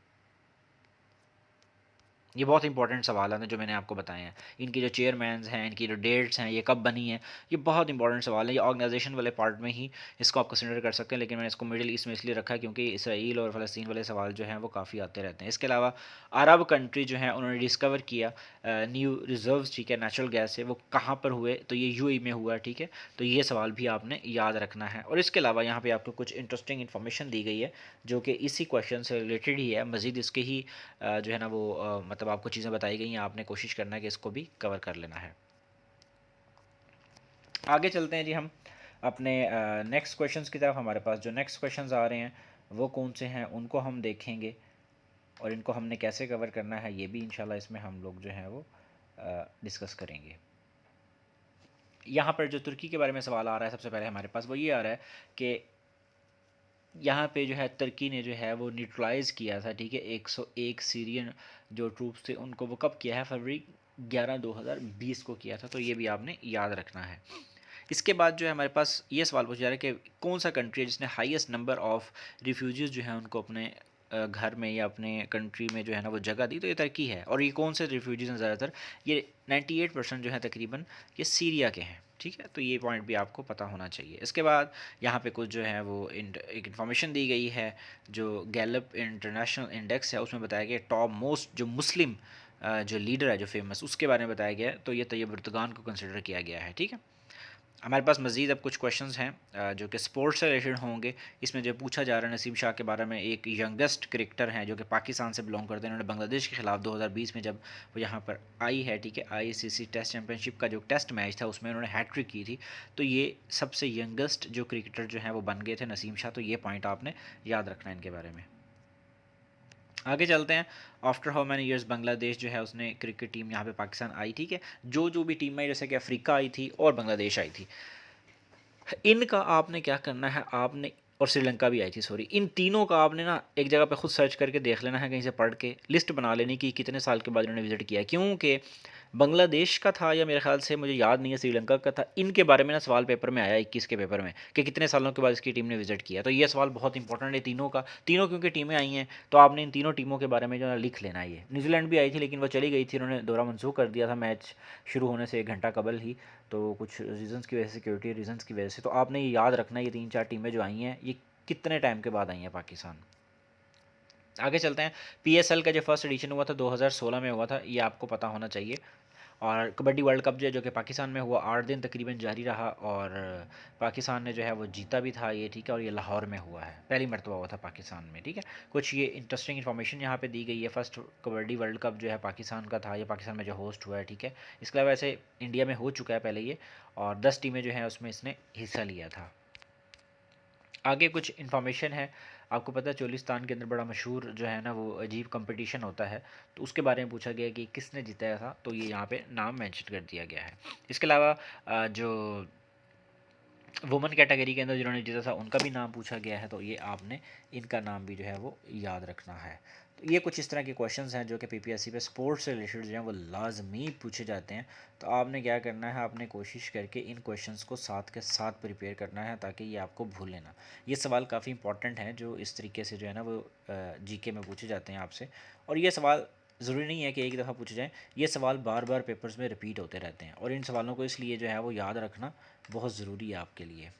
ये बहुत इंपॉर्टेंट सवाल हैं जो मैंने आपको बताए हैं। इनकी जो चेयरमैन्स हैं, इनकी जो डेट्स हैं, ये कब बनी है, ये बहुत इंपॉर्टेंट सवाल है। ये ऑर्गेनाइजेशन वाले पार्ट में ही इसको आप कंसिडर कर सकते हैं, लेकिन मैंने इसको मिडिल ईस्ट में इसलिए रखा है क्योंकि इसराइल और फ़लस्तीन वाले सवाल जो हैं वो काफ़ी आते रहते हैं। इसके अलावा अरब कंट्री जो हैं उन्होंने डिस्कवर किया न्यू रिजर्व्स, ठीक है, नेचुरल गैस से, वो कहाँ पर हुए, तो ये यूएई में हुआ, ठीक है। तो ये सवाल भी आपने याद रखना है। और इसके अलावा यहाँ पे आपको कुछ इंटरेस्टिंग इन्फॉर्मेशन दी गई है जो कि इसी क्वेश्चन से रिलेटेड ही है। मज़ीद इसके ही जो है ना वो मतलब आपको चीज़ें बताई गई हैं, आपने कोशिश करना है कि इसको भी कवर कर लेना है। आगे चलते हैं जी हम अपने नेक्स्ट क्वेश्चंस की तरफ। हमारे पास जो नेक्स्ट क्वेश्चंस आ रहे हैं वो कौन से हैं उनको हम देखेंगे, और इनको हमने कैसे कवर करना है ये भी इंशाल्लाह इसमें हम लोग जो है वो डिस्कस करेंगे। यहाँ पर जो तुर्की के बारे में सवाल आ रहा है सबसे पहले हमारे पास वो ये आ रहा है कि यहाँ पे जो है तुर्की ने जो है वो न्यूट्रलाइज़ किया था, ठीक है, 101 सीरियन जो ट्रूप्स थे उनको वो कब किया है, फरवरी 11 2020 को किया था। तो ये भी आपने याद रखना है। इसके बाद जो है हमारे पास ये सवाल पूछा जा रहा है कि कौन सा कंट्री है जिसने हाईएस्ट नंबर ऑफ़ रिफ्यूजीज़ जो हैं उनको अपने घर में या अपने कंट्री में जो है ना वो जगह दी। तो ये तुर्की है। और ये कौन से रिफ्यूजीज़ हैं ज़्यादातर, ये 98% जो है तकरीबन ये सीरिया के हैं, ठीक है। तो ये पॉइंट भी आपको पता होना चाहिए। इसके बाद यहाँ पे कुछ जो है वो एक इन्फॉर्मेशन दी गई है जो गैलप इंटरनेशनल इंडेक्स है उसमें बताया गया टॉप मोस्ट जो मुस्लिम जो लीडर है जो फेमस उसके बारे में बताया गया है। तो ये तैयब एर्दोगान को कंसिडर किया गया है, ठीक है। हमारे पास मज़ीद अब कुछ क्वेश्चंस हैं जो कि स्पोर्ट्स से रिलेटेड होंगे। इसमें जो पूछा जा रहा है नसीम शाह के बारे में, एक यंगेस्ट क्रिकेटर हैं जो कि पाकिस्तान से बिलोंग करते हैं। उन्होंने बांग्लादेश के खिलाफ 2020 में जब वो यहाँ पर आई है, ठीक है, आईसीसी टेस्ट चैम्पियनशिप का जो टेस्ट मैच था उसमें उन्होंने हैट्रिक की थी। तो ये सबसे यंगेस्ट जो क्रिकेटर जो हैं वो बन गए थे नसीम शाह। तो ये पॉइंट आपने याद रखना है इनके बारे में। आगे चलते हैं। After how many years Bangladesh जो है उसने क्रिकेट टीम यहाँ पे पाकिस्तान आई, ठीक है। जो भी टीम आई जैसे कि अफ्रीका आई थी और बांग्लादेश आई थी, इनका आपने क्या करना है, आपने, और श्रीलंका भी आई थी सॉरी, इन तीनों का आपने ना एक जगह पे खुद सर्च करके देख लेना है, कहीं से पढ़ के लिस्ट बना लेनी कि कितने साल के बाद इन्होंने विज़िट किया है। क्योंकि बांग्लादेश का था या मेरे ख्याल से मुझे याद नहीं है श्रीलंका का था, इनके बारे में ना सवाल पेपर में आया 21 के पेपर में कि कितने सालों के बाद इसकी टीम ने विज़िट किया। तो ये सवाल बहुत इंपॉर्टेंट है तीनों का, तीनों क्योंकि टीमें आई हैं तो आपने इन तीनों टीमों के बारे में जो है लिख लेना है। ये न्यूजीलैंड भी आई थी लेकिन वो चली गई थी, उन्होंने दौरा मनसूख कर दिया था मैच शुरू होने से 1 घंटा कबल ही, तो कुछ रीजंस की वजह से, सिक्योरिटी रीजंस की वजह से। तो आपने ये याद रखना है ये 3-4 टीमें जो आई हैं ये कितने टाइम के बाद आई हैं पाकिस्तान। आगे चलते हैं। पीएसएल का जो फर्स्ट एडिशन हुआ था 2016 में हुआ था, ये आपको पता होना चाहिए। और कबड्डी वर्ल्ड कप जो कि पाकिस्तान में हुआ 8 दिन तकरीबन जारी रहा, और पाकिस्तान ने जो है वो जीता भी था ये, ठीक है। और ये लाहौर में हुआ है, पहली मरतबा हुआ था पाकिस्तान में, ठीक है। कुछ ये इंटरेस्टिंग इन्फॉर्मेशन यहाँ पे दी गई है। फर्स्ट कबड्डी वर्ल्ड कप जो है पाकिस्तान का था, ये पाकिस्तान में जो होस्ट हुआ है, ठीक है। इसके अलावा वैसे इंडिया में हो चुका है पहले ये, और 10 टीमें जो हैं उसमें इसने हिस्सा लिया था। आगे कुछ इन्फॉर्मेशन है, आपको पता है चोलिस्तान के अंदर बड़ा मशहूर जो है ना वो अजीब कंपटीशन होता है, तो उसके बारे में पूछा गया कि किसने जीता था, तो ये यहाँ पे नाम मेंशन कर दिया गया है। इसके अलावा जो वुमेन कैटेगरी के अंदर जिन्होंने जीता था उनका भी नाम पूछा गया है, तो ये आपने इनका नाम भी जो है वो याद रखना है। तो ये कुछ इस तरह के क्वेश्चंस हैं जो कि पीपीएससी पे स्पोर्ट्स से रिलेटेड जो हैं वो लाजमी पूछे जाते हैं। तो आपने क्या करना है, आपने कोशिश करके इन क्वेश्चंस को साथ के साथ प्रिपेयर करना है ताकि ये आपको भूले ना। ये सवाल काफ़ी इंपॉर्टेंट हैं जो इस तरीके से जो है ना वो जीके में पूछे जाते हैं आपसे। और ये सवाल ज़रूरी नहीं है कि एक दफ़ा पूछे जाएँ, ये सवाल बार बार पेपर्स में रिपीट होते रहते हैं और इन सवालों को इसलिए जो है वो याद रखना बहुत ज़रूरी है आपके लिए।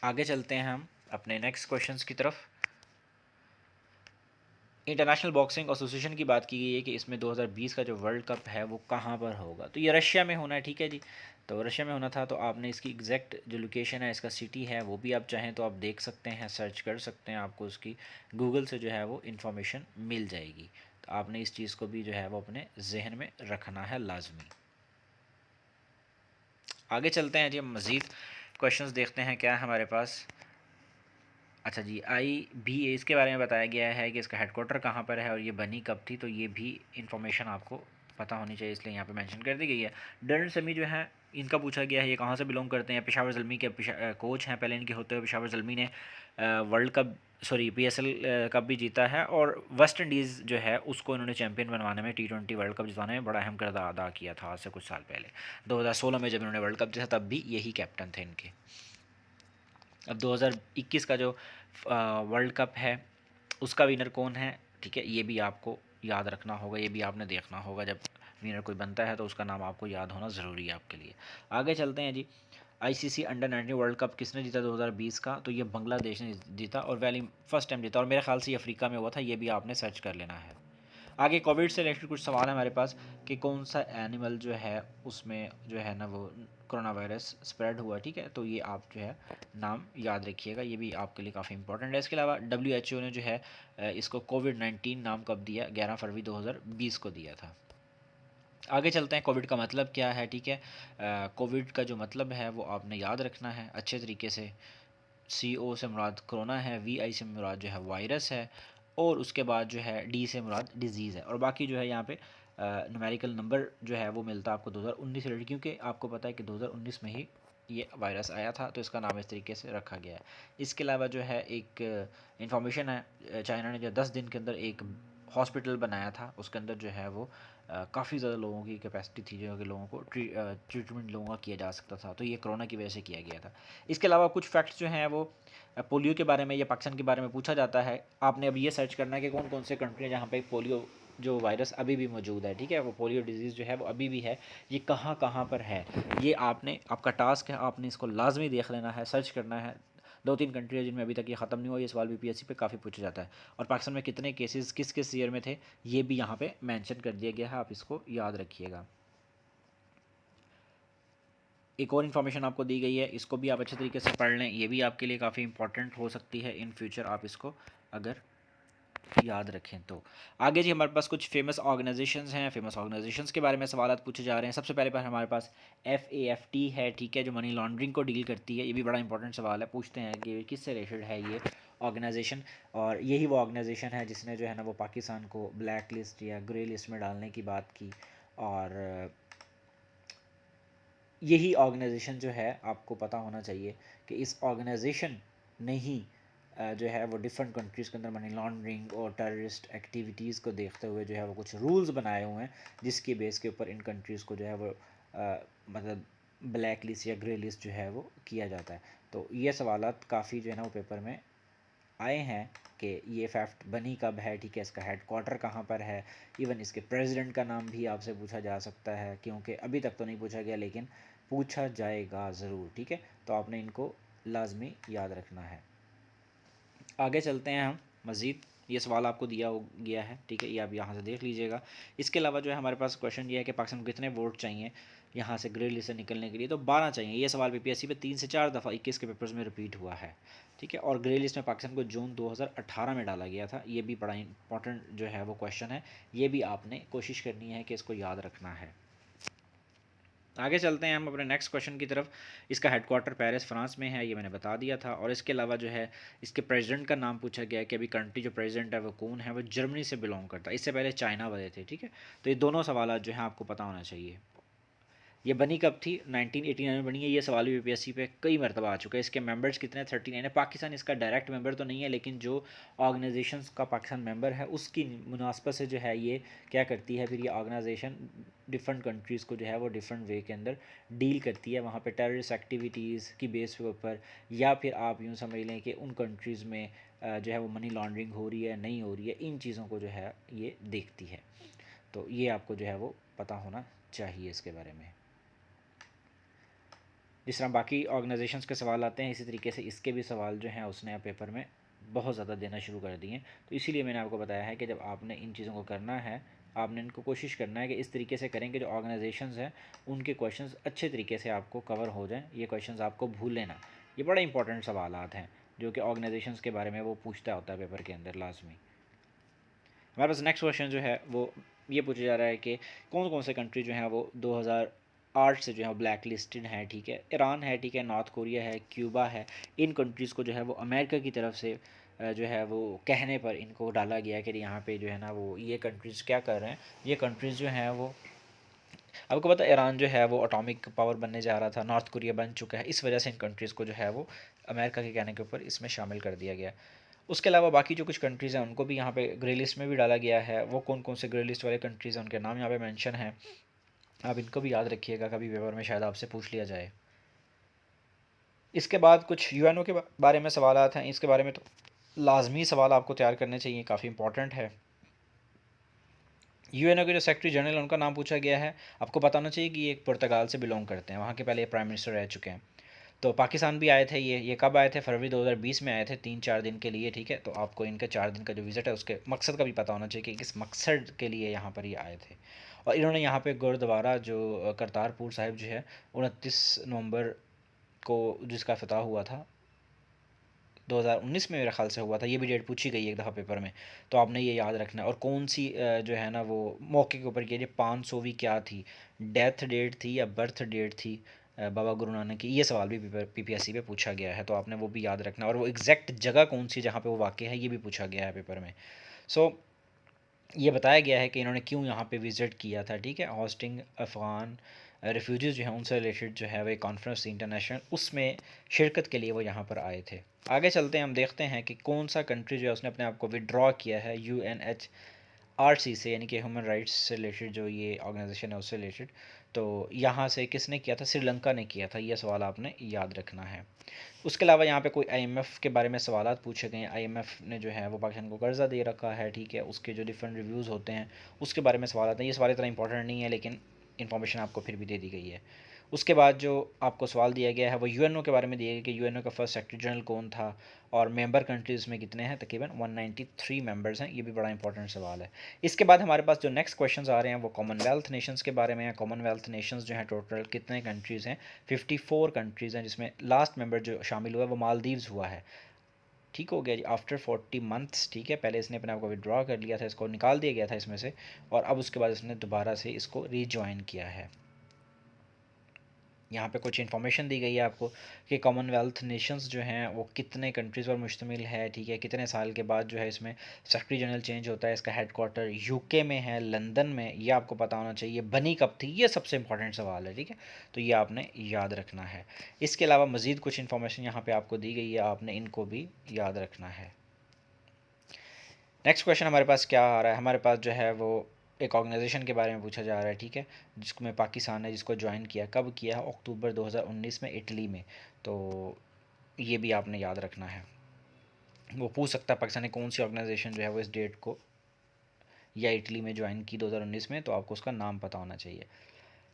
आगे चलते हैं हम अपने नेक्स्ट क्वेश्चंस की तरफ। इंटरनेशनल बॉक्सिंग एसोसिएशन की बात की गई है कि इसमें 2020 का जो वर्ल्ड कप है वो कहाँ पर होगा। तो ये रशिया में होना है, ठीक है जी। तो रशिया में होना था, तो आपने इसकी एग्जैक्ट जो लोकेशन है, इसका सिटी है, वो भी आप चाहें तो आप देख सकते हैं, सर्च कर सकते हैं, आपको उसकी गूगल से जो है वो इन्फॉर्मेशन मिल जाएगी। तो आपने इस चीज़ को भी जो है वो अपने जहन में रखना है लाजमी। आगे चलते हैं जी, हम मज़ीद क्वेश्चंस देखते हैं क्या है हमारे पास। अच्छा जी, IBA इसके बारे में बताया गया है कि इसका हेडक्वार्टर कहाँ पर है और ये बनी कब थी। तो ये भी इंफॉर्मेशन आपको पता होनी चाहिए, इसलिए यहाँ पे मेंशन कर दी गई है। डर्न समी जो है इनका पूछा गया है, ये कहाँ से बिलोंग करते हैं। पेशावर ज़ल्मी के कोच हैं पहले इनके होते हुए। पेशावर ज़ल्मी ने world cup sorry PSL cup भी जीता है और वेस्ट इंडीज़ जो है उसको इन्होंने चैंपियन बनवाने में, T20 वर्ल्ड कप जितवाने में बड़ा अहम किरदार अदा किया था आज से कुछ साल पहले। 2016 में जब इन्होंने वर्ल्ड कप जीता तब भी यही कैप्टन थे इनके। अब 2021 का जो वर्ल्ड कप है उसका विनर कौन है, ठीक है, ये भी आपको याद रखना होगा, ये भी आपने देखना होगा। जब विनर कोई बनता है तो उसका नाम आपको याद होना ज़रूरी है आपके लिए। आगे चलते हैं जी। ICC अंडर-19 वर्ल्ड कप किसने जीता 2020 का। तो ये बांग्लादेश ने जीता और वैली फर्स्ट टाइम जीता और मेरे ख्याल से ये अफ्रीका में हुआ था, ये भी आपने सर्च कर लेना है। आगे कोविड से रिलेटेड कुछ सवाल है हमारे पास कि कौन सा एनिमल जो है उसमें जो है ना वो कोरोना वायरस स्प्रेड हुआ, ठीक है। तो ये आप जो है नाम याद रखिएगा, ये भी आपके लिए काफ़ी इंपॉर्टेंट है। इसके अलावा WHO ने जो है इसको कोविड-19 नाम कब दिया, 11 फरवरी 2020 को दिया था। आगे चलते हैं, कोविड का मतलब क्या है, ठीक है। कोविड का जो मतलब है वो आपने याद रखना है अच्छे तरीके से। CO से मुराद कोरोना है, VI से मुराद जो है वायरस है और उसके बाद जो है D से मुराद डिजीज़ है। और बाकी जो है यहाँ पे न्यूमेरिकल नंबर जो है वो मिलता है आपको 2019 से रिलेटेड, क्योंकि आपको पता है कि 2019 में ही ये वायरस आया था तो इसका नाम इस तरीके से रखा गया है। इसके अलावा जो है एक इंफॉर्मेशन है, चाइना ने जो 10 दिन के अंदर एक हॉस्पिटल बनाया था, उसके अंदर जो है वो काफ़ी ज़्यादा लोगों की कैपेसिटी थी जो कि लोगों को ट्रीटमेंट लोगों का किया जा सकता था। तो ये कोरोना की वजह से किया गया था। इसके अलावा कुछ फैक्ट्स जो हैं वो पोलियो के बारे में या पाकिस्तान के बारे में पूछा जाता है। आपने अब ये सर्च करना है कि कौन कौन से कंट्री हैं जहाँ पे पोलियो जो वायरस अभी भी मौजूद है, ठीक है। वो पोलियो डिजीज़ जो है वो अभी भी है, ये कहाँ कहाँ पर है, ये आपने, आपका टास्क है, आपने इसको लाजमी देख लेना है, सर्च करना है। 2-3 कंट्री है जिनमें अभी तक ये ख़त्म नहीं हुआ। ये सवाल भी PSC पे काफ़ी पूछा जाता है। और पाकिस्तान में कितने केसेस किस किस ईयर में थे ये भी यहाँ पे मेंशन कर दिया गया है, आप इसको याद रखिएगा। एक और इन्फॉर्मेशन आपको दी गई है, इसको भी आप अच्छे तरीके से पढ़ लें, ये भी आपके लिए काफ़ी इंपॉर्टेंट हो सकती है इन फ्यूचर, आप इसको अगर याद रखें तो। आगे जी हमारे पास कुछ फेमस ऑर्गेनाइजेशंस हैं, फेमस ऑर्गेनाइजेशंस के बारे में सवाल पूछे जा रहे हैं। सबसे पहले पर हमारे पास FAFT है, ठीक है, जो मनी लॉन्ड्रिंग को डील करती है। ये भी बड़ा इंपॉर्टेंट सवाल है, पूछते हैं कि किससे रिलेटेड है ये ऑर्गेनाइजेशन। और यही वो ऑर्गेनाइजेशन है जिसने जो है ना वो पाकिस्तान को ब्लैक लिस्ट या ग्रे लिस्ट में डालने की बात की। और यही ऑर्गेनाइजेशन जो है आपको पता होना चाहिए कि इस ऑर्गेनाइजेशन ने ही जो है वो डिफरेंट कंट्रीज़ के अंदर मनी लॉन्ड्रिंग और टेररिस्ट एक्टिविटीज़ को देखते हुए जो है वो कुछ रूल्स बनाए हुए हैं जिसकी बेस के ऊपर इन कंट्रीज़ को जो है वो मतलब ब्लैक लिस्ट या ग्रे लिस्ट जो है वो किया जाता है। तो ये सवालात काफ़ी जो है ना वो पेपर में आए हैं कि ये फैक्ट बनी कब है, ठीक है, इसका हेडक्वार्टर कहाँ पर है। इवन इसके प्रेसिडेंट का नाम भी आपसे पूछा जा सकता है, क्योंकि अभी तक तो नहीं पूछा गया लेकिन पूछा जाएगा ज़रूर, ठीक है। तो आपने इनको लाजमी याद रखना है। आगे चलते हैं हम मज़ीद, ये सवाल आपको दिया हो गया है, ठीक है, ये आप यहाँ से देख लीजिएगा। इसके अलावा जो है हमारे पास क्वेश्चन ये है कि पाकिस्तान को कितने वोट चाहिए यहाँ से ग्रे लिस्ट से निकलने के लिए। तो 12 चाहिए। ये सवाल PSC पे 3 से 4 दफ़ा 21 के पेपर्स में रिपीट हुआ है, ठीक है। और ग्रे लिस्ट में पाकिस्तान को जून 2018 में डाला गया था। ये भी बड़ा इंपॉर्टेंट जो है वो क्वेश्चन है, ये भी आपने कोशिश करनी है कि इसको याद रखना है। आगे चलते हैं हम अपने नेक्स्ट क्वेश्चन की तरफ। इसका हेडक्वार्टर पेरिस फ्रांस में है, ये मैंने बता दिया था। और इसके अलावा जो है इसके प्रेसिडेंट का नाम पूछा गया है कि अभी कंट्री जो प्रेसिडेंट है वो कौन है, वो जर्मनी से बिलोंग करता है, इससे पहले चाइना वाले थे, ठीक है। तो ये दोनों सवाल जो हैं आपको पता होना चाहिए। ये बनी कब थी? 1989 में बनी है। ये सवाल भी यूपीएससी पे कई मरतबा आ चुका है। इसके मेंबर्स कितने हैं? 39 है। पाकिस्तान इसका डायरेक्ट मेंबर तो नहीं है, लेकिन जो ऑर्गेनाइजेशंस का पाकिस्तान मेंबर है उसकी मुनासबत से जो है ये क्या करती है, फिर ये ऑर्गेनाइजेशन डिफरेंट कंट्रीज़ को जो है वो डिफरेंट वे के अंदर डील करती है वहाँ पे टेररिस्ट एक्टिविटीज़ की बेस के ऊपर, या फिर आप यूँ समझ लें कि उन कंट्रीज़ में जो है वो मनी लॉन्ड्रिंग हो रही है नहीं हो रही है, इन चीज़ों को जो है ये देखती है। तो ये आपको जो है वो पता होना चाहिए इसके बारे में। जिस तरह बाकी ऑर्गेनाइजेशंस के सवाल आते हैं, इसी तरीके से इसके भी सवाल जो हैं उसने पेपर में बहुत ज़्यादा देना शुरू कर दिए। तो इसीलिए मैंने आपको बताया है कि जब आपने इन चीज़ों को करना है, आपने इनको कोशिश करना है कि इस तरीके से करें कि जो ऑर्गेनाइजेशंस हैं उनके क्वेश्चंस अच्छे तरीके से आपको कवर हो जाएं। ये क्वेश्चंस आपको भूल लेना, ये बड़े इंपॉर्टेंट सवालात हैं जो कि ऑर्गेनाइजेशंस के बारे में वो पूछता होता है पेपर के अंदर लाजमी। हमारे पास नेक्स्ट क्वेश्चन जो है वो ये पूछा जा रहा है कि कौन कौन से कंट्री जो हैं वो 2008 से जो है ब्लैक लिस्टेड है। ठीक है, ईरान है, ठीक है, नॉर्थ कोरिया है, क्यूबा है। इन कंट्रीज़ को जो है वो अमेरिका की तरफ से जो है वो कहने पर इनको डाला गया है कि यहाँ पे जो है ना वो ये कंट्रीज़ क्या कर रहे हैं। ये कंट्रीज़ जो हैं वो, आपको पता है ईरान जो है वो एटॉमिक पावर बनने जा रहा था, नॉर्थ कोरिया बन चुका है, इस वजह से इन कंट्रीज़ को जो है वो अमेरिका के कहने के ऊपर इसमें शामिल कर दिया गया। उसके अलावा बाकी जो कुछ कंट्रीज़ हैं उनको भी यहाँ पे ग्रे लिस्ट में भी डाला गया है। वो कौन कौन से ग्रे लिस्ट वाले कंट्रीज़ हैं उनके नाम यहाँ पे मेंशन है, आप इनको भी याद रखिएगा, कभी पेपर में शायद आपसे पूछ लिया जाए। इसके बाद कुछ यूएनओ के बारे में सवाल हैं, इसके बारे में तो लाजमी सवाल आपको तैयार करने चाहिए, काफ़ी इंपॉर्टेंट है। यूएनओ के जो सेक्रेटरी जनरल उनका नाम पूछा गया है। आपको बताना चाहिए कि ये एक पुर्तगाल से बिलोंग करते हैं, वहाँ के पहले प्राइम मिनिस्टर रह चुके हैं। तो पाकिस्तान भी आए थे, ये कब आए थे? फरवरी 2020 में आए थे, 3-4 दिन के लिए। ठीक है, तो आपको इनका 4 दिन का जो विज़िट है उसके मकसद का भी पता होना चाहिए कि किस मकसद के लिए यहाँ पर ये आए थे। और इन्होंने यहाँ पे गुरुद्वारा जो करतारपुर साहिब जो है 29 नवंबर को जिसका फ़तह हुआ था 2019 में मेरे ख्याल से हुआ था, ये भी डेट पूछी गई है एक दफ़ा पेपर में, तो आपने ये याद रखना है। और कौन सी जो है ना वो मौके के ऊपर ये 500वीं क्या थी, डेथ डेट थी या बर्थ डेट थी बाबा गुरु नानक की, ये सवाल भी पेपर पीपीएससी पे पूछा गया है, तो आपने वो भी याद रखना। और वो एग्जैक्ट जगह कौन सी जहाँ पे वो वाक़ है, ये भी पूछा गया है पेपर में। सो ये बताया गया है कि इन्होंने क्यों यहाँ पे विज़िट किया था। ठीक है, होस्टिंग अफ़गान रेफ्यूजीज़ जो हैं उनसे रिलेटेड जो है वो एक कॉन्फ्रेंस इंटरनेशनल, उसमें शिरकत के लिए वो यहाँ पर आए थे। आगे चलते हैं, हम देखते हैं कि कौन सा कंट्री जो है उसने अपने आप को विड्रॉ किया है यूएनएचआरसी से, यानी कि ह्यूमन राइट्स से रिलेटेड जो ये ऑर्गेनाइजेशन है उससे रिलेटेड। तो यहाँ से किसने किया था? श्रीलंका ने किया था। ये सवाल आपने याद रखना है। उसके अलावा यहाँ पे कोई आईएमएफ के बारे में सवाल पूछे गए हैं। आईएमएफ ने जो है वो पाकिस्तान को कर्ज़ा दे रखा है। ठीक है, उसके जो डिफरेंट रिव्यूज़ होते हैं उसके बारे में सवाल आते हैं। ये सवाल इतना इंपॉर्टेंट नहीं है, लेकिन इन्फॉर्मेशन आपको फिर भी दे दी गई है। उसके बाद जो आपको सवाल दिया गया है वो यूएनओ के बारे में दिया गया कि यूएनओ का फर्स्ट सेक्रेटरी जनरल कौन था और मेंबर कंट्रीज़ में कितने हैं। तकरीबन 193 मेंबर्स हैं। ये भी बड़ा इंपॉर्टेंट सवाल है। इसके बाद हमारे पास जो नेक्स्ट क्वेश्चंस आ रहे हैं वो कॉमनवेल्थ नेशंस के बारे में है। कॉमनवेल्थ नेशंस जो हैं टोटल कितने कंट्रीज़ हैं? 54 कंट्रीज़ हैं, जिसमें लास्ट मेंबर जो शामिल हुआ है वो मालदीव्स हुआ है। ठीक हो गया जी, आफ्टर 40 मंथ्स। ठीक है, पहले इसने अपने आप को विड्रॉ कर लिया था, इसको निकाल दिया गया था इसमें से, और अब उसके बाद इसने दोबारा से इसको रीजॉइन किया है। यहाँ पे कुछ इन्फॉर्मेशन दी गई है आपको कि कॉमनवेल्थ नेशंस जो हैं वो कितने कंट्रीज़ पर मुश्तमिल है। ठीक है, कितने साल के बाद जो है इसमें सेक्रेटरी जनरल चेंज होता है। इसका हेडक्वार्टर यूके में है, लंदन में। ये आपको पता होना चाहिए। बनी कब थी, ये सबसे इंपॉर्टेंट सवाल है। ठीक है, तो ये आपने याद रखना है। इसके अलावा मज़ीद कुछ इन्फॉर्मेशन यहाँ पर आपको दी गई है, आपने इनको भी याद रखना है। नेक्स्ट क्वेश्चन हमारे पास क्या आ रहा है? हमारे पास जो है वो एक ऑर्गेनाइजेशन के बारे में पूछा जा रहा है। ठीक है, जिसमें पाकिस्तान ने जिसको ज्वाइन किया, कब किया है? अक्टूबर 2019 में, इटली में। तो ये भी आपने याद रखना है। वो पूछ सकता है पाकिस्तान ने कौन सी ऑर्गेनाइजेशन जो है वो इस डेट को या इटली में ज्वाइन की 2019 में, तो आपको उसका नाम पता होना चाहिए।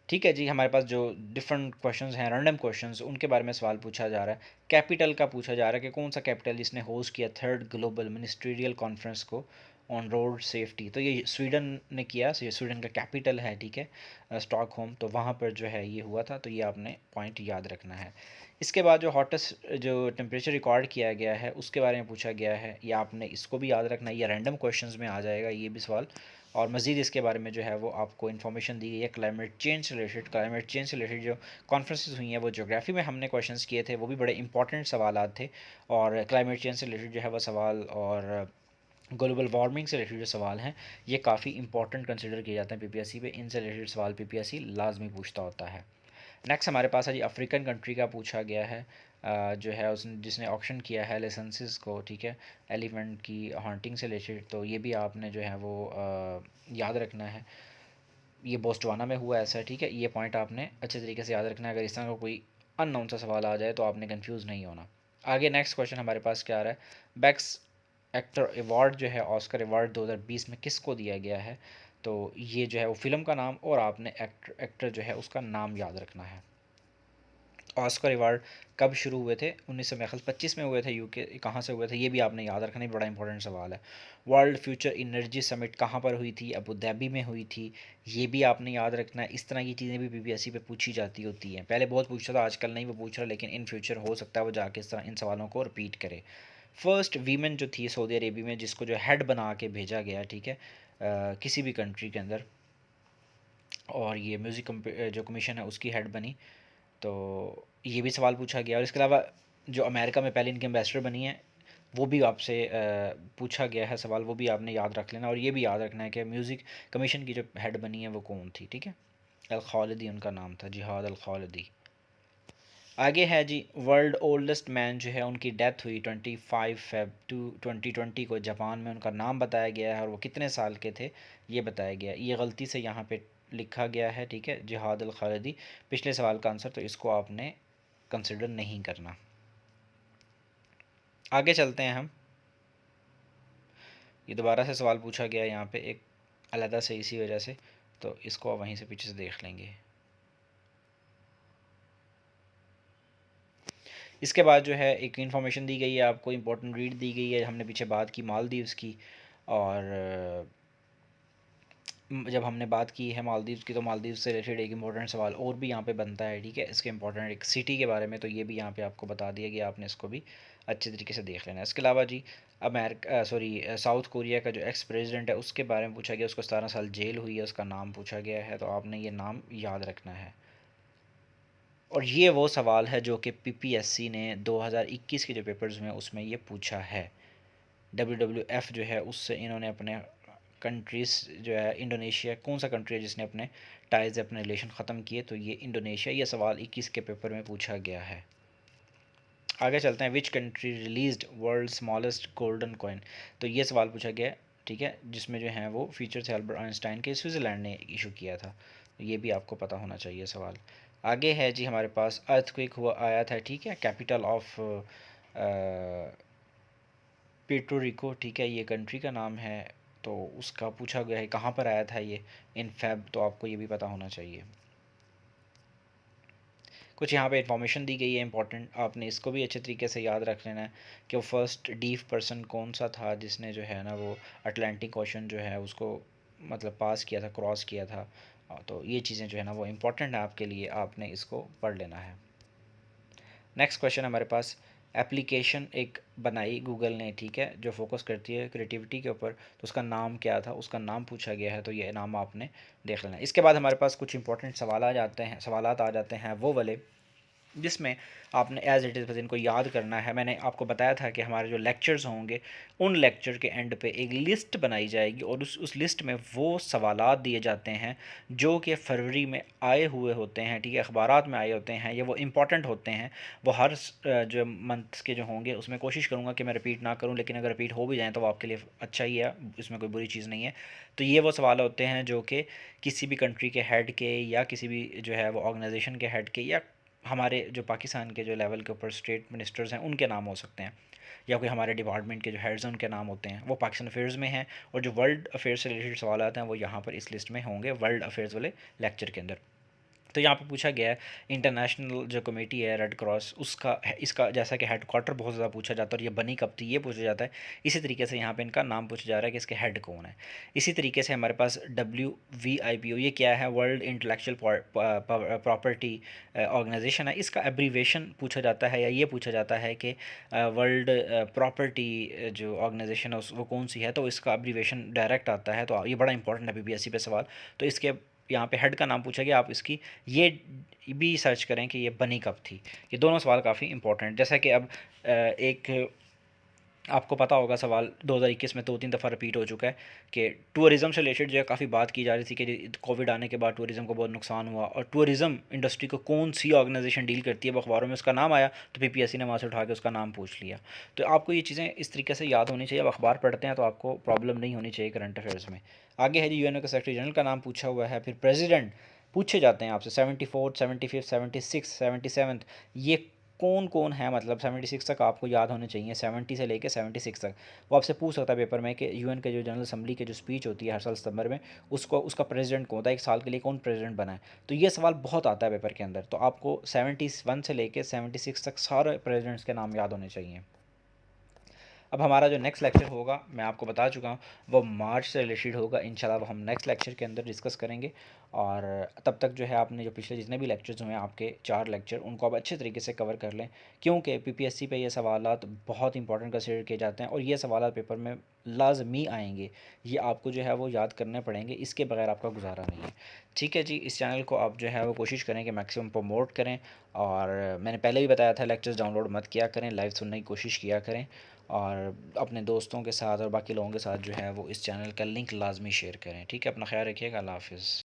ठीक है जी, हमारे पास जो डिफरेंट क्वेश्चंस हैं, रैंडम क्वेश्चंस, उनके बारे में सवाल पूछा जा रहा है। कैपिटल का पूछा जा रहा है कि कौन सा कैपिटल जिसने होस्ट किया थर्ड ग्लोबल मिनिस्ट्रियल कॉन्फ्रेंस को ऑन रोड सेफ्टी। तो ये स्वीडन ने किया, ये स्वीडन का कैपिटल है। ठीक है, स्टॉकहोम, तो वहाँ पर जो है ये हुआ था। तो ये आपने पॉइंट याद रखना है। इसके बाद जो हॉटेस्ट जो टेम्परेचर रिकॉर्ड किया गया है उसके बारे में पूछा गया है, ये आपने इसको भी याद रखना है। ये रैंडम क्वेश्चंस में आ जाएगा ये भी सवाल। और मज़ीद इसके बारे में जो है वो आपको इन्फॉर्मेशन दी गई है क्लाइमेट चेंज से रिलेटेड। क्लाइमेट चेंज से रिलेटेड जो कॉन्फ्रेंसेस हुई हैं वो ज्योग्राफी में हमने क्वेश्चंस किए थे, वो भी बड़े इंपॉर्टेंट सवाल थे। और क्लाइमेट चेंज से रिलेटेड जो है वो सवाल और ग्लोबल वार्मिंग से रिलेटेड जो सवाल हैं ये काफ़ी इंपॉर्टेंट कंसिडर किए जाते हैं पीपीएससी पे। इनसे रिलेटेड सवाल पीपीएससी लाजमी पूछता होता है। नेक्स्ट हमारे पास है जी अफ्रीकन कंट्री का पूछा गया है, जो है उसने जिसने ऑक्शन किया है लाइसेंसेस को, ठीक है, एलिफेंट की हॉन्टिंग से रिलेटेड। तो ये भी आपने जो है वो याद रखना है। ये बोस्टवाना में हुआ ऐसा, ठीक है, ये पॉइंट आपने अच्छे तरीके से याद रखना है। अगर इस तरह का कोई अननोन सा सवाल आ जाए तो आपने कंफ्यूज नहीं होना। आगे नेक्स्ट क्वेश्चन हमारे पास क्या आ रहा है, बेस्ट एक्टर अवार्ड जो है ऑस्कर अवार्ड 2020 में किसको दिया गया है। तो ये जो है वो फिल्म का नाम और आपने एक्टर जो है उसका नाम याद रखना है। ऑस्कर अवार्ड कब शुरू हुए थे, 1925 में हुए थे। यूके कहाँ से हुए थे ये भी आपने याद रखना, बड़ा इंपॉर्टेंट सवाल है। वर्ल्ड फ्यूचर एनर्जी समिट कहाँ पर हुई थी, अबू धाबी में हुई थी, ये भी आपने याद रखना है। इस तरह की चीज़ें भी पीपीएससी पे पूछी जाती होती हैं, पहले बहुत पूछता था, आजकल नहीं वो पूछ रहा, लेकिन इन फ्यूचर हो सकता है वो जाके इस तरह इन सवालों को रिपीट करे। फर्स्ट वीमेन जो थी सऊदी अरेबिया में, जिसको जो हेड बना के भेजा गया, ठीक है, किसी भी कंट्री के अंदर, और ये म्यूज़िक जो कमीशन है उसकी हेड बनी। तो ये भी सवाल पूछा गया। और इसके अलावा जो अमेरिका में पहले इनके एम्बेसडर बनी है वो भी आपसे पूछा गया है सवाल, वो भी आपने याद रख लेना। और ये भी याद रखना है कि म्यूज़िक कमीशन की जो हेड बनी है वो कौन थी, ठीक है, अल खालिदी उनका नाम था, जिहाद अल खालिदी। आगे है जी वर्ल्ड ओल्डेस्ट मैन जो है उनकी डेथ हुई 25 फ़रवरी 2020 को जापान में। उनका नाम बताया गया है और वो कितने साल के थे ये बताया गया। ये गलती से यहाँ पे लिखा गया है, ठीक है, जिहाद अल खालिदी पिछले सवाल का आंसर, तो इसको आपने कंसिडर नहीं करना। आगे चलते हैं हम। ये दोबारा से सवाल पूछा गया है यहाँ पे एक अलहदा से, इसी वजह से, तो इसको आप वहीं से पीछे से देख लेंगे। इसके बाद जो है एक इन्फॉर्मेशन दी गई है आपको, इंपॉर्टेंट रीड दी गई है। हमने पीछे बात की मालदीव्स की, और जब हमने बात की है मालदीव्स की तो मालदीव्स से रिलेटेड एक इंपॉर्टेंट सवाल और भी यहाँ पे बनता है, ठीक है, इसके इंपॉर्टेंट एक सिटी के बारे में, तो ये भी यहाँ पे आपको बता दिया गया, आपने इसको भी अच्छे तरीके से देख लेना है। इसके अलावा जी अमेरिका साउथ कोरिया का जो एक्स प्रेसिडेंट है उसके बारे में पूछा गया, उसको 17 साल जेल हुई है, उसका नाम पूछा गया है, तो आपने ये नाम याद रखना है। और ये वो सवाल है जो कि पीपीएससी ने 2021 के जो पेपर्स में उसमें ये पूछा है। WWF जो है उससे इन्होंने अपने कंट्रीज़ जो है, इंडोनेशिया कौन सा कंट्री है जिसने अपने टाइज़ अपने रिलेशन ख़त्म किए, तो ये इंडोनेशिया। ये सवाल 21 के पेपर में पूछा गया है। आगे चलते हैं, which country released world smallest golden coin. तो ये सवाल पूछा गया, ठीक है, जिसमें जो है वो फीचर थे अल्बर्ट आइंस्टाइन के, स्विट्ज़रलैंड ने इशू किया था। तो ये भी आपको पता होना चाहिए सवाल। आगे है जी हमारे पास अर्थक्वेक हुआ आया था, ठीक है, कैपिटल ऑफ पेट्रोरिको, ठीक है, ये कंट्री का नाम है। तो उसका पूछा गया है कहाँ पर आया था ये, इन फैब, तो आपको ये भी पता होना चाहिए। कुछ यहाँ पे इंफॉर्मेशन दी गई है इंपॉर्टेंट, आपने इसको भी अच्छे तरीके से याद रख लेना है कि वो फर्स्ट डीफ पर्सन कौन सा था जिसने जो है ना वो अटलांटिक ओशन जो है उसको मतलब पास किया था, क्रॉस किया था। तो ये चीज़ें जो है ना वो इम्पोर्टेंट है आपके लिए, आपने इसको पढ़ लेना है। नेक्स्ट क्वेश्चन हमारे पास, एप्लीकेशन एक बनाई गूगल ने, ठीक है, जो फोकस करती है क्रिएटिविटी के ऊपर, तो उसका नाम क्या था, उसका नाम पूछा गया है, तो ये नाम आपने देख लेना है। इसके बाद हमारे पास कुछ इंपॉर्टेंट सवाल आ जाते हैं वो वाले, जिसमें आपने एज इट इज़ बस इनको याद करना है। मैंने आपको बताया था कि हमारे जो लेक्चर्स होंगे उन लेक्चर के एंड पे एक लिस्ट बनाई जाएगी, और उस लिस्ट में वो सवालात दिए जाते हैं जो कि फरवरी में आए हुए होते हैं, ठीक है, अखबारात में आए होते हैं, ये वो इम्पॉर्टेंट होते हैं। वो हर जो मंथ के जो होंगे उसमें कोशिश करूँगा कि मैं रिपीट ना करूँ, लेकिन अगर रिपीट हो भी जाएँ तो वो आपके लिए अच्छा ही है, इसमें कोई बुरी चीज़ नहीं है। तो ये वो सवाल होते हैं जो कि किसी भी कंट्री के हेड के, या किसी भी जो है वो ऑर्गेनाइजेशन के हेड के, या हमारे जो पाकिस्तान के जो लेवल के ऊपर स्टेट मिनिस्टर्स हैं उनके नाम हो सकते हैं, या कोई हमारे डिपार्टमेंट के जो हेड्स हैं उनके नाम होते हैं, वो पाकिस्तान अफेयर्स में हैं। और जो वर्ल्ड अफेयर्स से रिलेटेड सवाल आते हैं वो यहाँ पर इस लिस्ट में होंगे, वर्ल्ड अफेयर्स वाले लेक्चर के अंदर। तो यहाँ पे पूछा गया है इंटरनेशनल जो कमेटी है रेड क्रॉस, उसका इसका जैसा कि हेड क्वार्टर बहुत ज़्यादा पूछा जाता है, और ये बनी कब थी ये पूछा जाता है, इसी तरीके से यहाँ पे इनका नाम पूछा जा रहा है कि इसके हेड कौन है। इसी तरीके से हमारे पास WVIPO, ये क्या है, वर्ल्ड इंटेलेक्चुअल प्रॉपर्टी ऑर्गेनाइजेशन है, इसका एब्रीवेशन पूछा जाता है, या ये पूछा जाता है कि वर्ल्ड प्रॉपर्टी जो ऑर्गेनाइजेशन है वो कौन सी है, तो इसका एब्रीवेशन डायरेक्ट आता है। तो ये बड़ा इंपॉर्टेंट है PPSC पे सवाल। तो इसके यहाँ पे हेड का नाम पूछा गया, आप इसकी ये भी सर्च करें कि ये बनी कब थी। ये दोनों सवाल काफ़ी इंपॉर्टेंट, जैसा कि अब एक आपको पता होगा सवाल 2021 में 2-3 दफ़ा रिपीट हो चुका है कि टूरिज़्म से रिलेटेड जो है काफ़ी बात की जा रही थी कि कोविड आने के बाद टूरिज़्म को बहुत नुकसान हुआ, और टूरिज़्म इंडस्ट्री को कौन सी ऑर्गेनाइजेशन डील करती है, वो अखबारों में उसका नाम आया तो पीपीएससी ने वहाँ से उठा के उसका नाम पूछ लिया। तो आपको ये चीज़ें इस तरीके से याद होनी चाहिए, अब अखबार पढ़ते हैं तो आपको प्रॉब्लम नहीं होनी चाहिए करंट अफेयर्स में। आगे है जी, यूएनओ के सेक्रेटरी जनरल का नाम पूछा हुआ है, फिर प्रेसिडेंट पूछे जाते हैं आपसे 74th 75th 76 77th, ये कौन कौन है, मतलब 76 तक आपको याद होने चाहिए, 70 से लेके 76 तक। वो आपसे पूछ सकता है पेपर में कि यूएन के जो जनरल असम्बली की जो स्पीच होती है हर साल सितंबर में, उसको उसका प्रेसिडेंट कौन होता है, एक साल के लिए कौन प्रेसिडेंट बना है। तो ये सवाल बहुत आता है पेपर के अंदर, तो आपको 71 से लेके 76 तक सारे प्रेसिडेंट्स के नाम याद होने चाहिए। अब हमारा जो नेक्स्ट लेक्चर होगा मैं आपको बता चुका हूँ, वो मार्च से रिलेटेड होगा इंशाल्लाह, वो हम नेक्स्ट लेक्चर के अंदर डिस्कस करेंगे। और तब तक जो है आपने जो पिछले जितने भी लेक्चर्स हुए हैं आपके 4 लेक्चर, उनको आप अच्छे तरीके से कवर कर लें, क्योंकि पीपीएससी पे ये सवालात बहुत इंपॉर्टेंट कंसिडर किए जाते हैं और ये सवालात पेपर में लाजमी आएंगे। ये आपको जो है वो याद करने पड़ेंगे, इसके बगैर आपका गुजारा नहीं है। ठीक है जी, इस चैनल को आप जो है वो कोशिश करें कि मैक्सिमम प्रमोट करें, और मैंने पहले भी बताया था लेक्चर्स डाउनलोड मत किया करें, लाइव सुनने की कोशिश किया करें, और अपने दोस्तों के साथ और बाकी लोगों के साथ जो है वो इस चैनल का लिंक लाजमी शेयर करें। ठीक है, अपना ख्याल रखिएगा, अल्लाह हाफ़िज़।